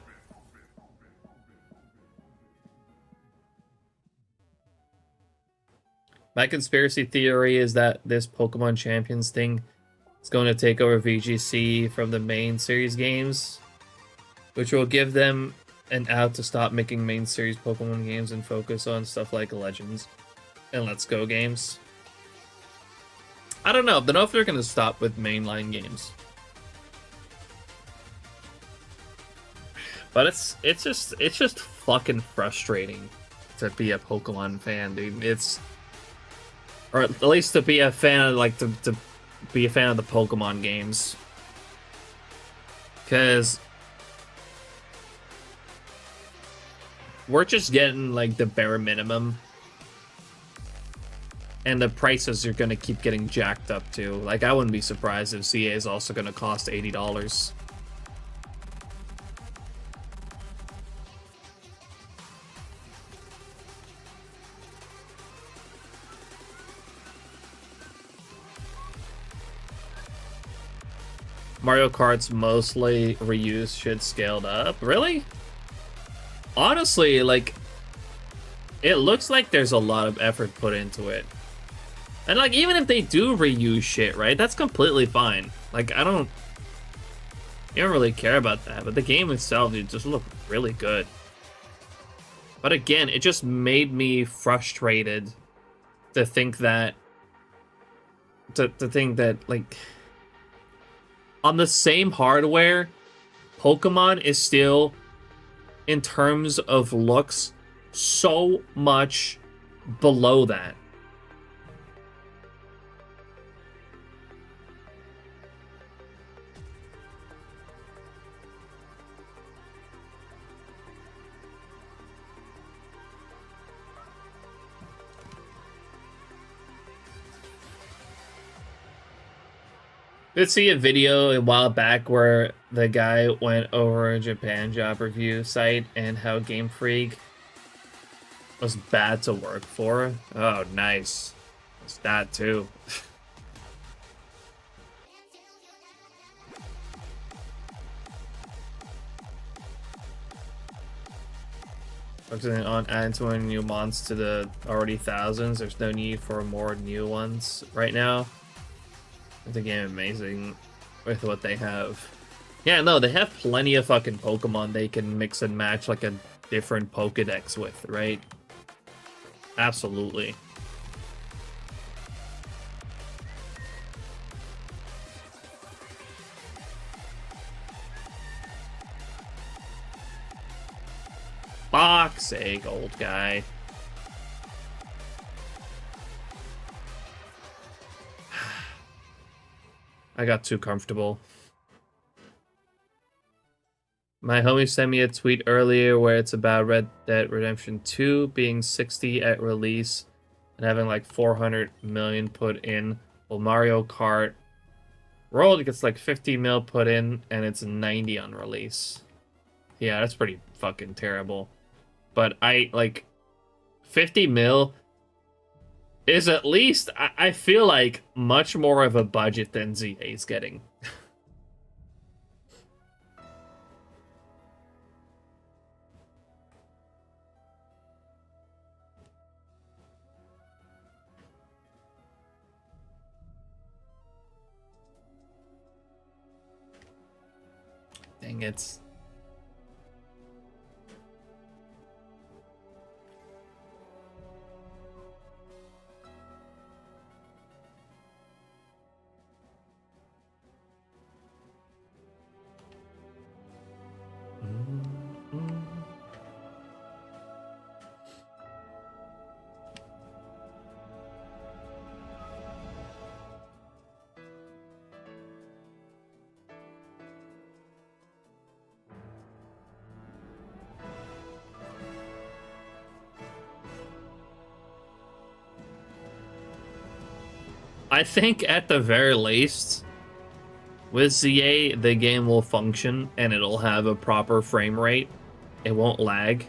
Speaker 2: My conspiracy theory is that this Pokemon Champions thing is going to take over VGC from the main series games, which will give them an out to stop making main series Pokemon games and focus on stuff like Legends and Let's Go games. I don't know. I don't know if they're going to stop with mainline games. But it's just fucking frustrating to be a Pokemon fan, dude. Or at least to be a fan of, like, to be a fan of the Pokemon games. Because we're just getting, like, the bare minimum. And the prices are gonna keep getting jacked up too. Like, I wouldn't be surprised if CA is also gonna cost $80. Mario Kart's mostly reused shit scaled up. Really? Honestly, like, it looks like there's a lot of effort put into it. And, like, even if they do reuse shit, right, that's completely fine. Like, you don't really care about that. But the game itself, it just looked really good. But again, it just made me frustrated to think that, like, on the same hardware, Pokemon is still, in terms of looks, so much below that. Did see a video a while back where the guy went over a Japan job review site and how Game Freak was bad to work for. Oh, nice. It's that too. Focusing on adding 20 new mons to the already thousands. There's no need for more new ones right now. The game amazing with what they have. Yeah, no, they have plenty of fucking Pokemon they can mix and match like a different Pokédex with, right? Absolutely. Fuck's sake, old guy. I got too comfortable. My homie sent me a tweet earlier where it's about Red Dead Redemption 2 being 60 at release and having like 400 million put in. Well, Mario Kart World gets like 50 mil put in and it's 90 on release. Yeah, that's pretty fucking terrible. But I like 50 mil is at least, I feel like, much more of a budget than ZA is getting. Dang it. I think at the very least, with ZA, the game will function and it'll have a proper frame rate. It won't lag.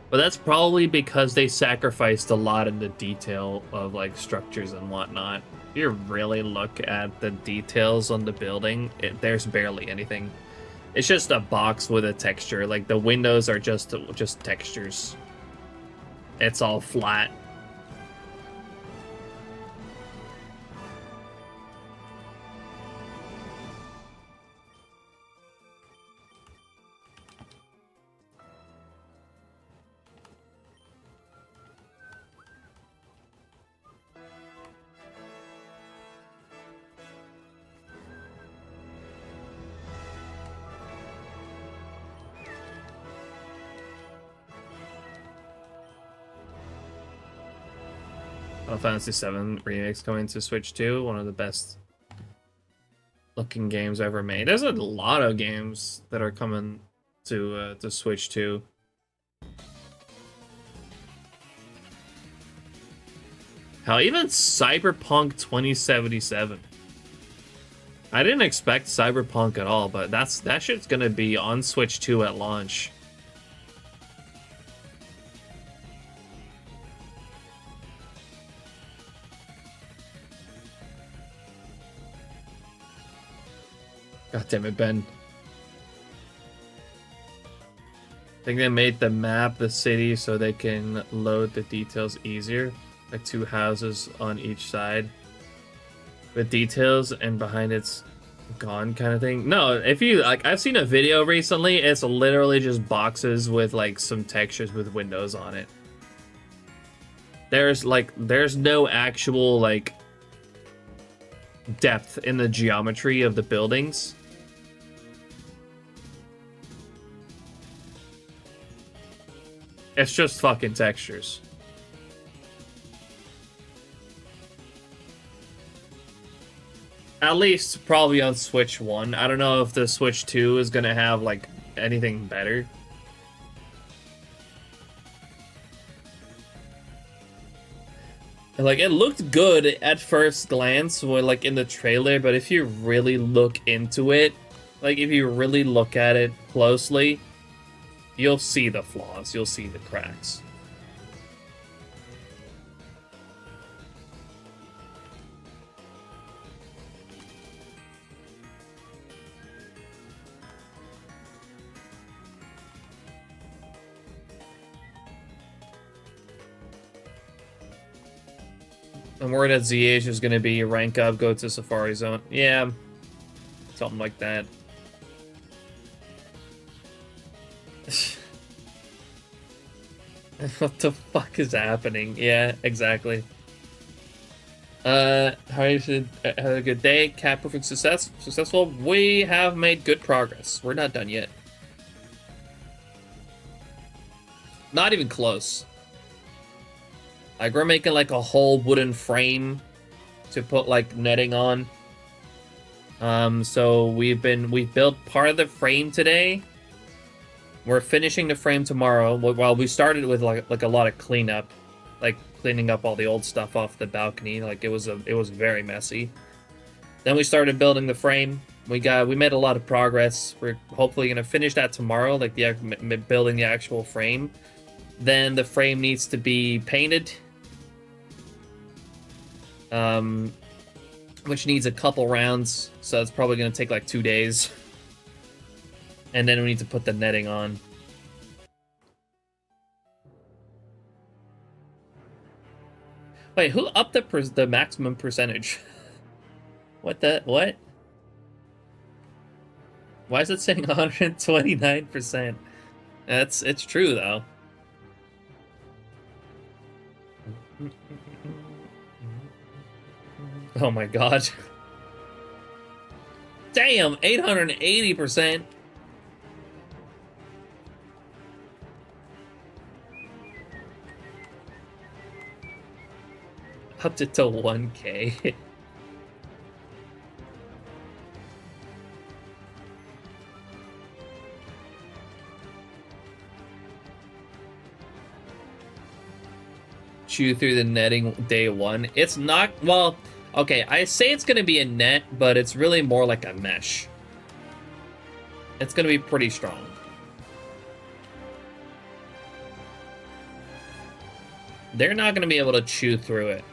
Speaker 2: But that's probably because they sacrificed a lot in the detail of like structures and whatnot. If you really look at the details on the building, there's barely anything. It's just a box with a texture. Like the windows are just textures. It's all flat. Final Fantasy VII Remix coming to Switch 2, one of the best looking games ever made. There's a lot of games that are coming to Switch 2. Hell, even Cyberpunk 2077. I didn't expect Cyberpunk at all, but that shit's gonna be on Switch 2 at launch. God damn it, Ben. I think they made the map the city so they can load the details easier. Like 2 houses on each side with details, and behind it's gone kind of thing. No, if you like, I've seen a video recently. It's literally just boxes with like some textures with windows on it. There's no actual like depth in the geometry of the buildings. It's just fucking textures. At least probably on Switch 1. I don't know if the Switch 2 is gonna have like anything better. And, like, it looked good at first glance, or like in the trailer, but if you really look into it, like if you really look at it closely, you'll see the flaws, you'll see the cracks. I'm worried that ZH is going to be rank up, go to Safari Zone. Yeah, something like that. What the fuck is happening? Yeah, exactly. How you should have a good day. Cat proofing successful. We have made good progress. We're not done yet. Not even close. Like, we're making like a whole wooden frame to put like netting on. So we've built part of the frame today. We're finishing the frame tomorrow. While we started with like a lot of cleanup, like cleaning up all the old stuff off the balcony. Like it was very messy. Then we started building the frame. We made a lot of progress. We're hopefully gonna finish that tomorrow, like building the actual frame. Then the frame needs to be painted, which needs a couple rounds. So it's probably gonna take like 2 days. And then we need to put the netting on. Wait, who upped the maximum percentage? What? Why is it saying 129%? It's true though. Oh my god. Damn, 880%. Upped it to 1K. Chew through the netting day one. It's not, well, okay, I say it's gonna be a net, but it's really more like a mesh. It's gonna be pretty strong. They're not gonna be able to chew through it.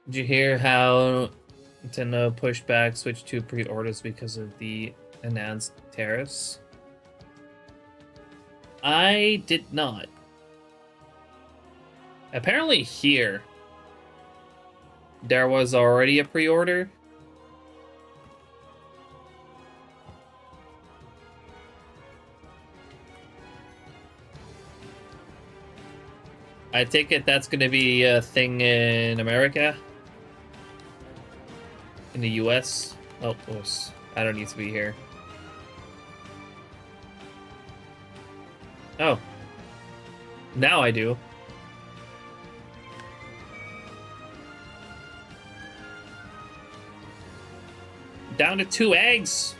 Speaker 2: Did you hear how Nintendo pushed back Switch 2 pre-orders because of the announced tariffs? I did not. Apparently here, there was already a pre-order. I take it that's going to be a thing in America? In the US? Oh, oops. I don't need to be here. Oh. Now I do. Down to 2 eggs!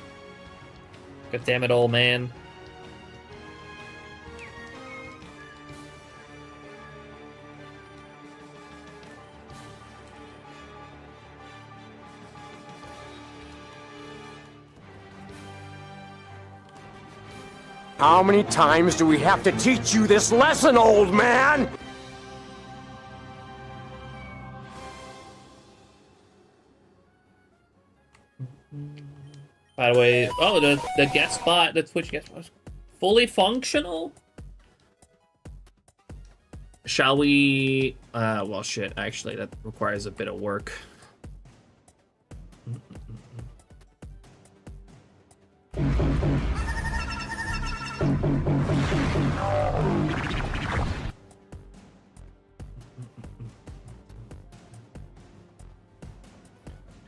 Speaker 2: God damn it, old man.
Speaker 5: How many times do we have to teach you this lesson, old man?
Speaker 2: By the way, oh, the guest spot, the Twitch guest spot is fully functional? Shall we, well, shit, actually, that requires a bit of work.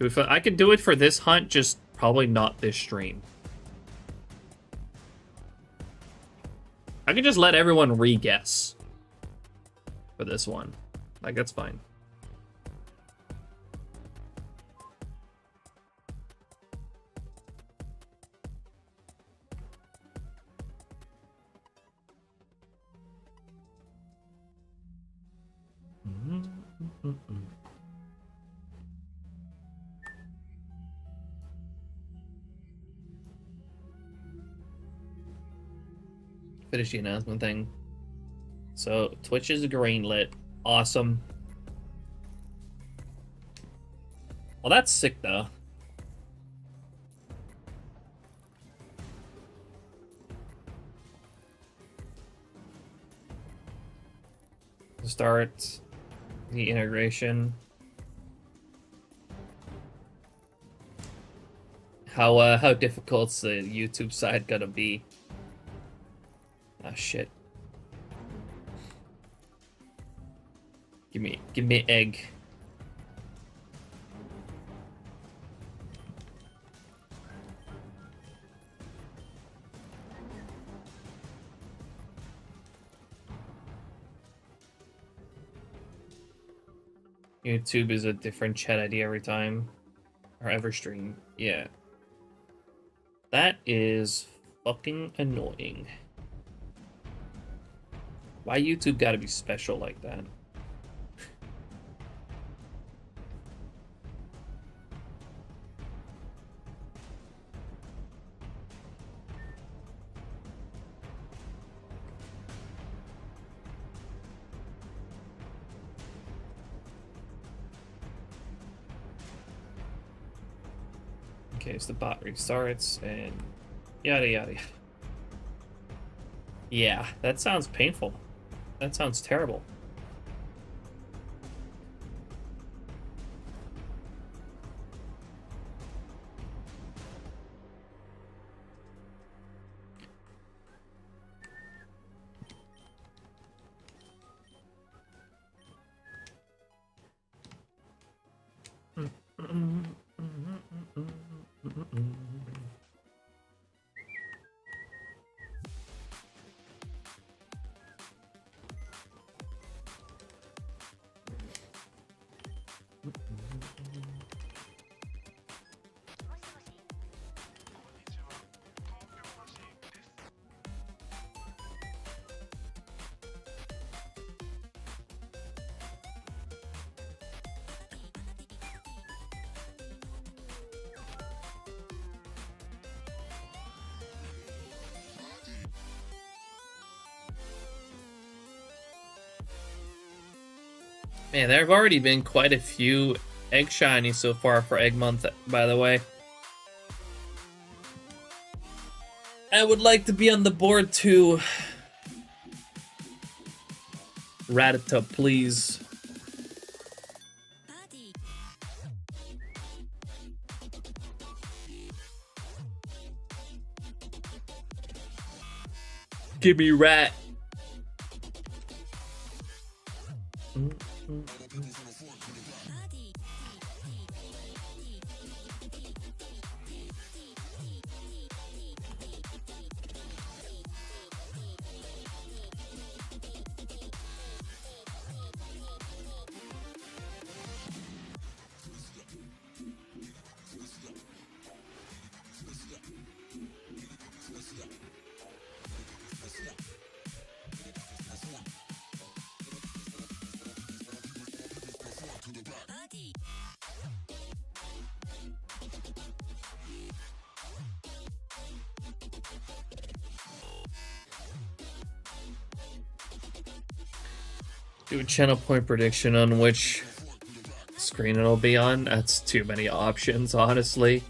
Speaker 2: If I could do it for this hunt, just probably not this stream. I could just let everyone re-guess for this one. Like, that's fine. finish the announcement thing. So Twitch is greenlit. Awesome. Well, that's sick though. Start the integration. How difficult's the YouTube side gonna be? Ah, shit. Give me egg. YouTube is a different chat ID every time. Or ever stream. Yeah. That is fucking annoying. Why YouTube gotta be special like that? Okay, so the bot restarts and yada yada yada. Yeah, that sounds painful. That sounds terrible. Man, there have already been quite a few egg shinies so far for Egg Month, by the way. I would like to be on the board too. Rattata, please. Give me rat. Do a channel point prediction on which screen it'll be on. That's too many options, honestly.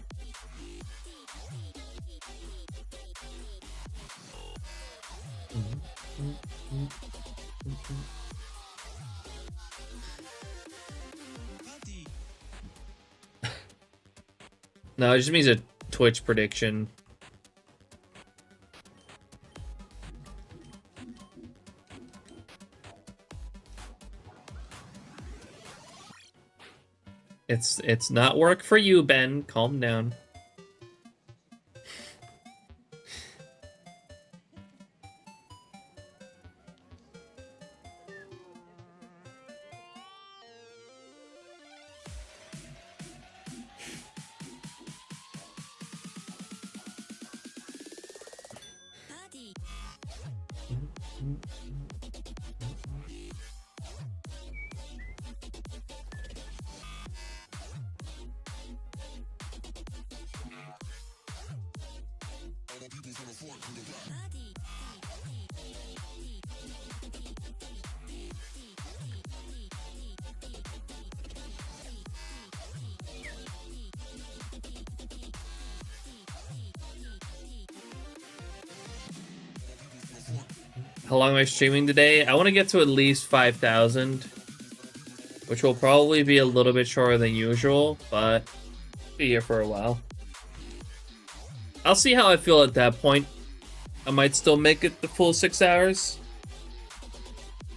Speaker 2: No, it just means a Twitch prediction. It's not work for you, Ben. Calm down. How long am I streaming today? I want to get to at least 5,000, which will probably be a little bit shorter than usual, but be here for a while. I'll see how I feel at that point. I might still make it the full 6 hours.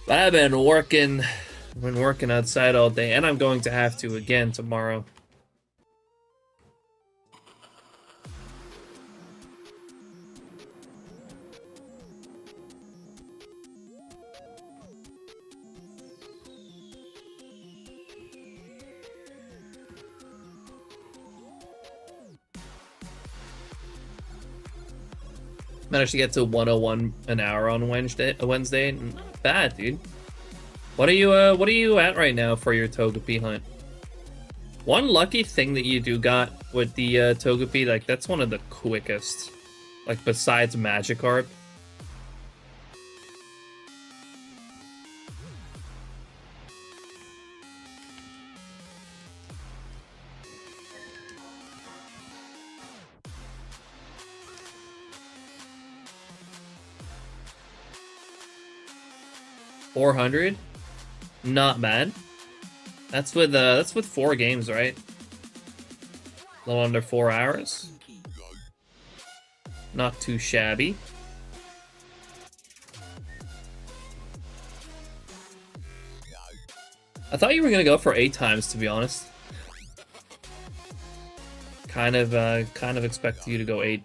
Speaker 2: But I've been working outside all day, and I'm going to have to again tomorrow. Managed to get to 101 an hour on Wednesday. Not bad, dude. What are you at right now for your Togepi hunt? One lucky thing that you do got with the Togepi, like that's one of the quickest. Like besides Magikarp. $400, not bad. That's with 4 games, right? A little under 4 hours. Not too shabby. I thought you were gonna go for 8 times, to be honest. Kind of expect you to go 8.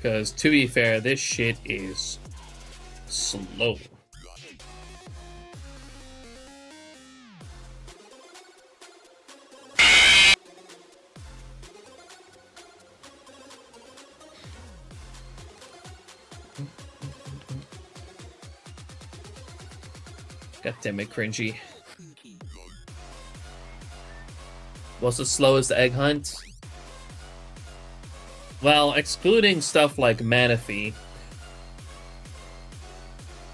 Speaker 2: Because, to be fair, this shit is slow. God damn it, cringy. What's the slowest egg hunt? Well, excluding stuff like Manaphy,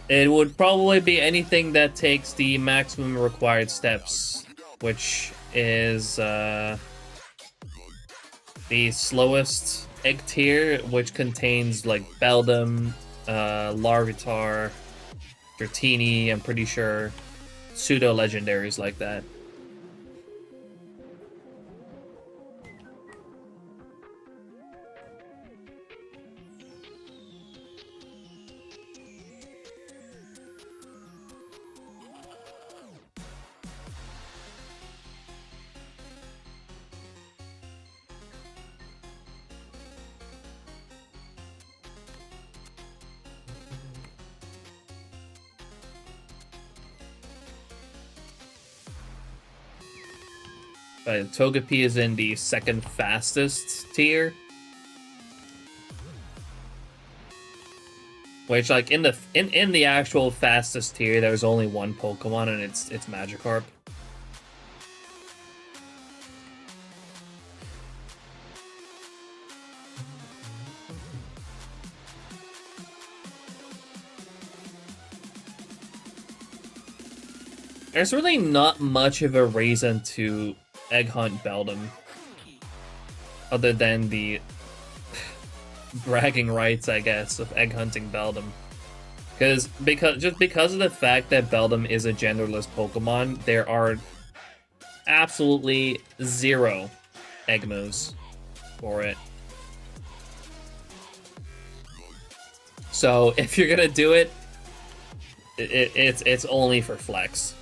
Speaker 2: it would probably be anything that takes the maximum required steps, which is the slowest egg tier, which contains like Beldum, Larvitar, Dratini, I'm pretty sure pseudo-legendaries like that. But Togepi is in the second fastest tier. Which, like, in the actual fastest tier, there's only one Pokemon, and it's Magikarp. There's really not much of a reason to egg hunt Beldum, other than the bragging rights, I guess, of egg hunting Beldum. Because of the fact that Beldum is a genderless Pokemon, there are absolutely 0 egg moves for it. So if you're gonna do it, it's only for flex.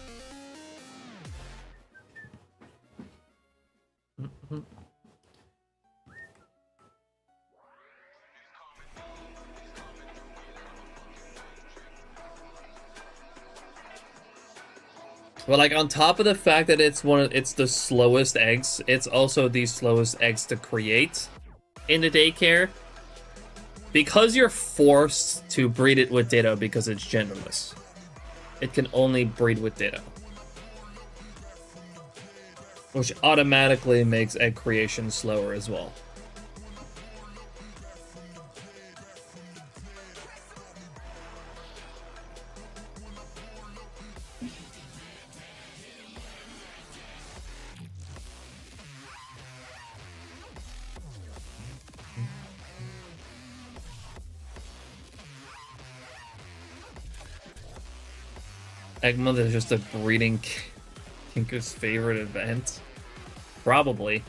Speaker 2: Well, like, on top of the fact that it's the slowest eggs, it's also the slowest eggs to create in the daycare. Because you're forced to breed it with Ditto because it's genderless. It can only breed with Ditto. Which automatically makes egg creation slower as well. Egg Month is just a breeding Kinker's favorite event. Probably.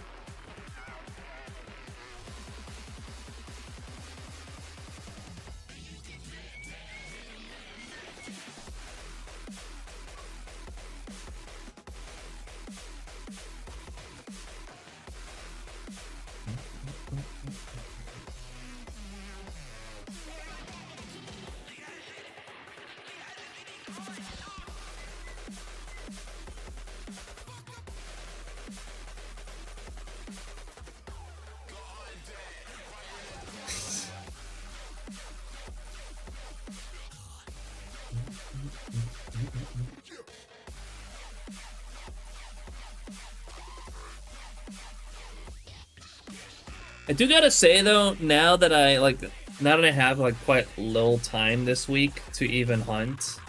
Speaker 2: I do gotta say though, now that I have like quite little time this week to even hunt,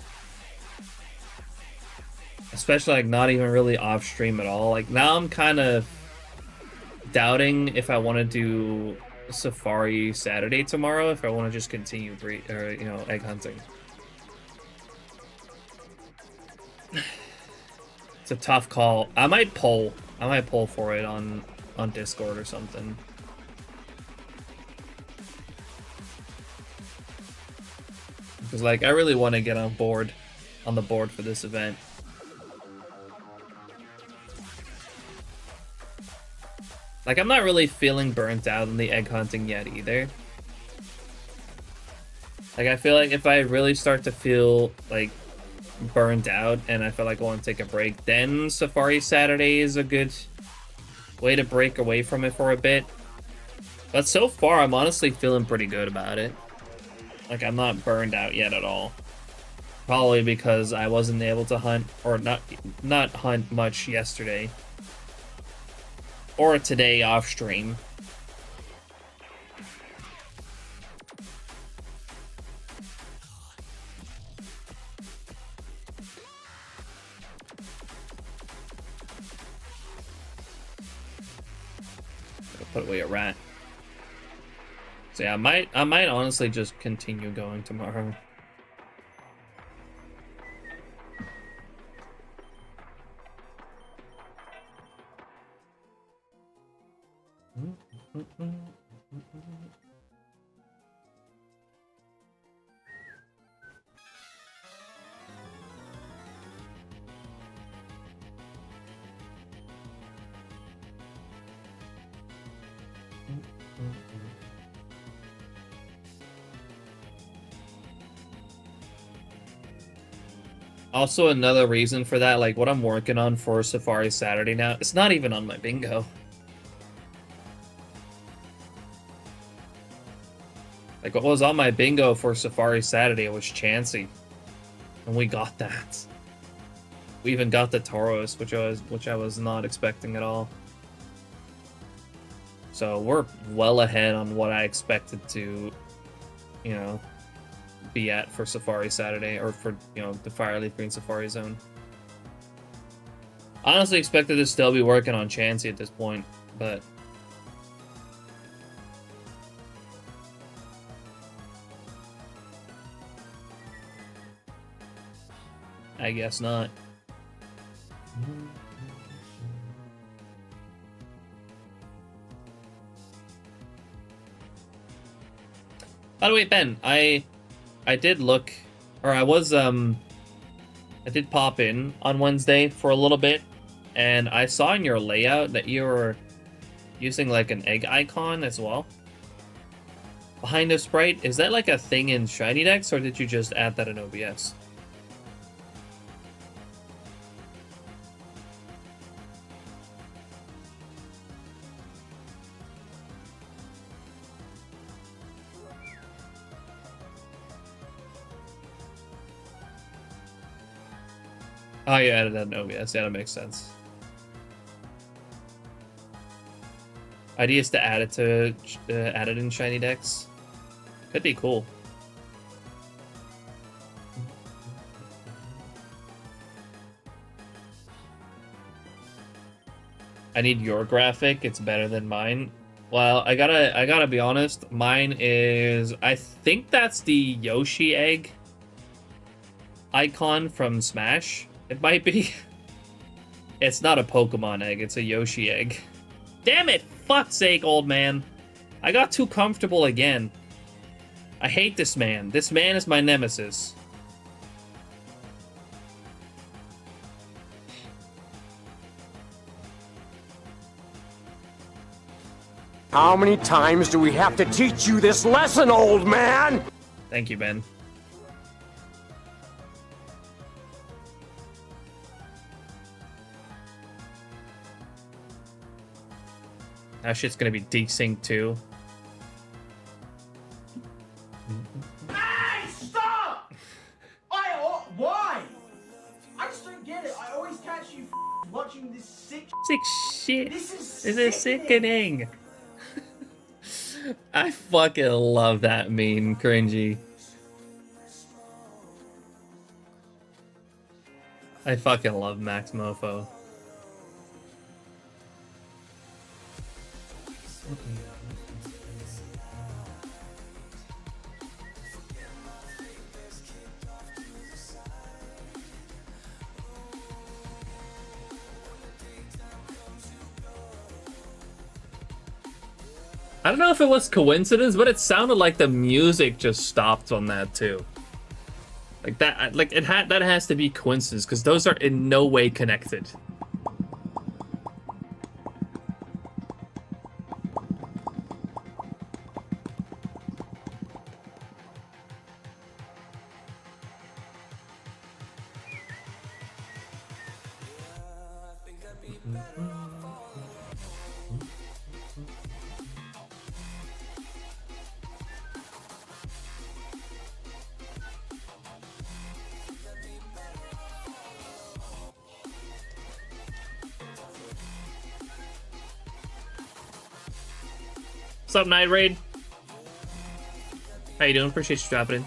Speaker 2: especially like not even really off stream at all. Like now I'm kind of doubting if I want to do Safari Saturday tomorrow, if I want to just continue egg hunting. It's a tough call. I might poll for it on Discord or something. Because like I really want to get on the board for this event. Like I'm not really feeling burnt out on the egg hunting yet either. Like I feel like if I really start to feel like burned out and I feel like I want to take a break, then Safari Saturday is a good way to break away from it for a bit. But so far I'm honestly feeling pretty good about it. Like, I'm not burned out yet at all. Probably because I wasn't able to hunt, or not hunt much yesterday. Or today off stream. Gotta put away a rat. So yeah, I might honestly just continue going tomorrow. Also, another reason for that, like what I'm working on for Safari Saturday now, it's not even on my bingo. Like what was on my bingo for Safari Saturday was Chansey. And we got that. We even got the Tauros, which I was not expecting at all. So we're well ahead on what I expected to, be at for Safari Saturday, or for, the Fireleaf Green Safari Zone. Honestly expected to still be working on Chansey at this point, but I guess not. By the way, Ben, I did look, or I did pop in on Wednesday for a little bit, and I saw in your layout that you were using like an egg icon as well behind the sprite. Is that like a thing in SHINYDEX, or did you just add that in OBS? Oh, you added that in OBS. Yeah, that makes sense. Idea is to add it in SHINYDEX. Could be cool. I need your graphic. It's better than mine. Well, I gotta be honest. Mine is, I think that's the Yoshi egg icon from Smash. It might be. It's not a Pokemon egg, it's a Yoshi egg. Damn it! Fuck's sake, old man. I got too comfortable again. I hate this man. This man is my nemesis.
Speaker 5: How many times do we have to teach you this lesson, old man?
Speaker 2: Thank you, Ben. That shit's gonna be desynced too.
Speaker 6: Hey, stop! Why? I just don't get it. I always catch you watching this sick.
Speaker 2: Sick shit.
Speaker 6: This
Speaker 2: is sickening. I fucking love that meme, cringy. I fucking love Max Mofo. I don't know if it was coincidence, but it sounded like the music just stopped on that too. Like that, like that has to be coincidence because those are in no way connected. What's up, Night Raid? How you doing? Appreciate you dropping in.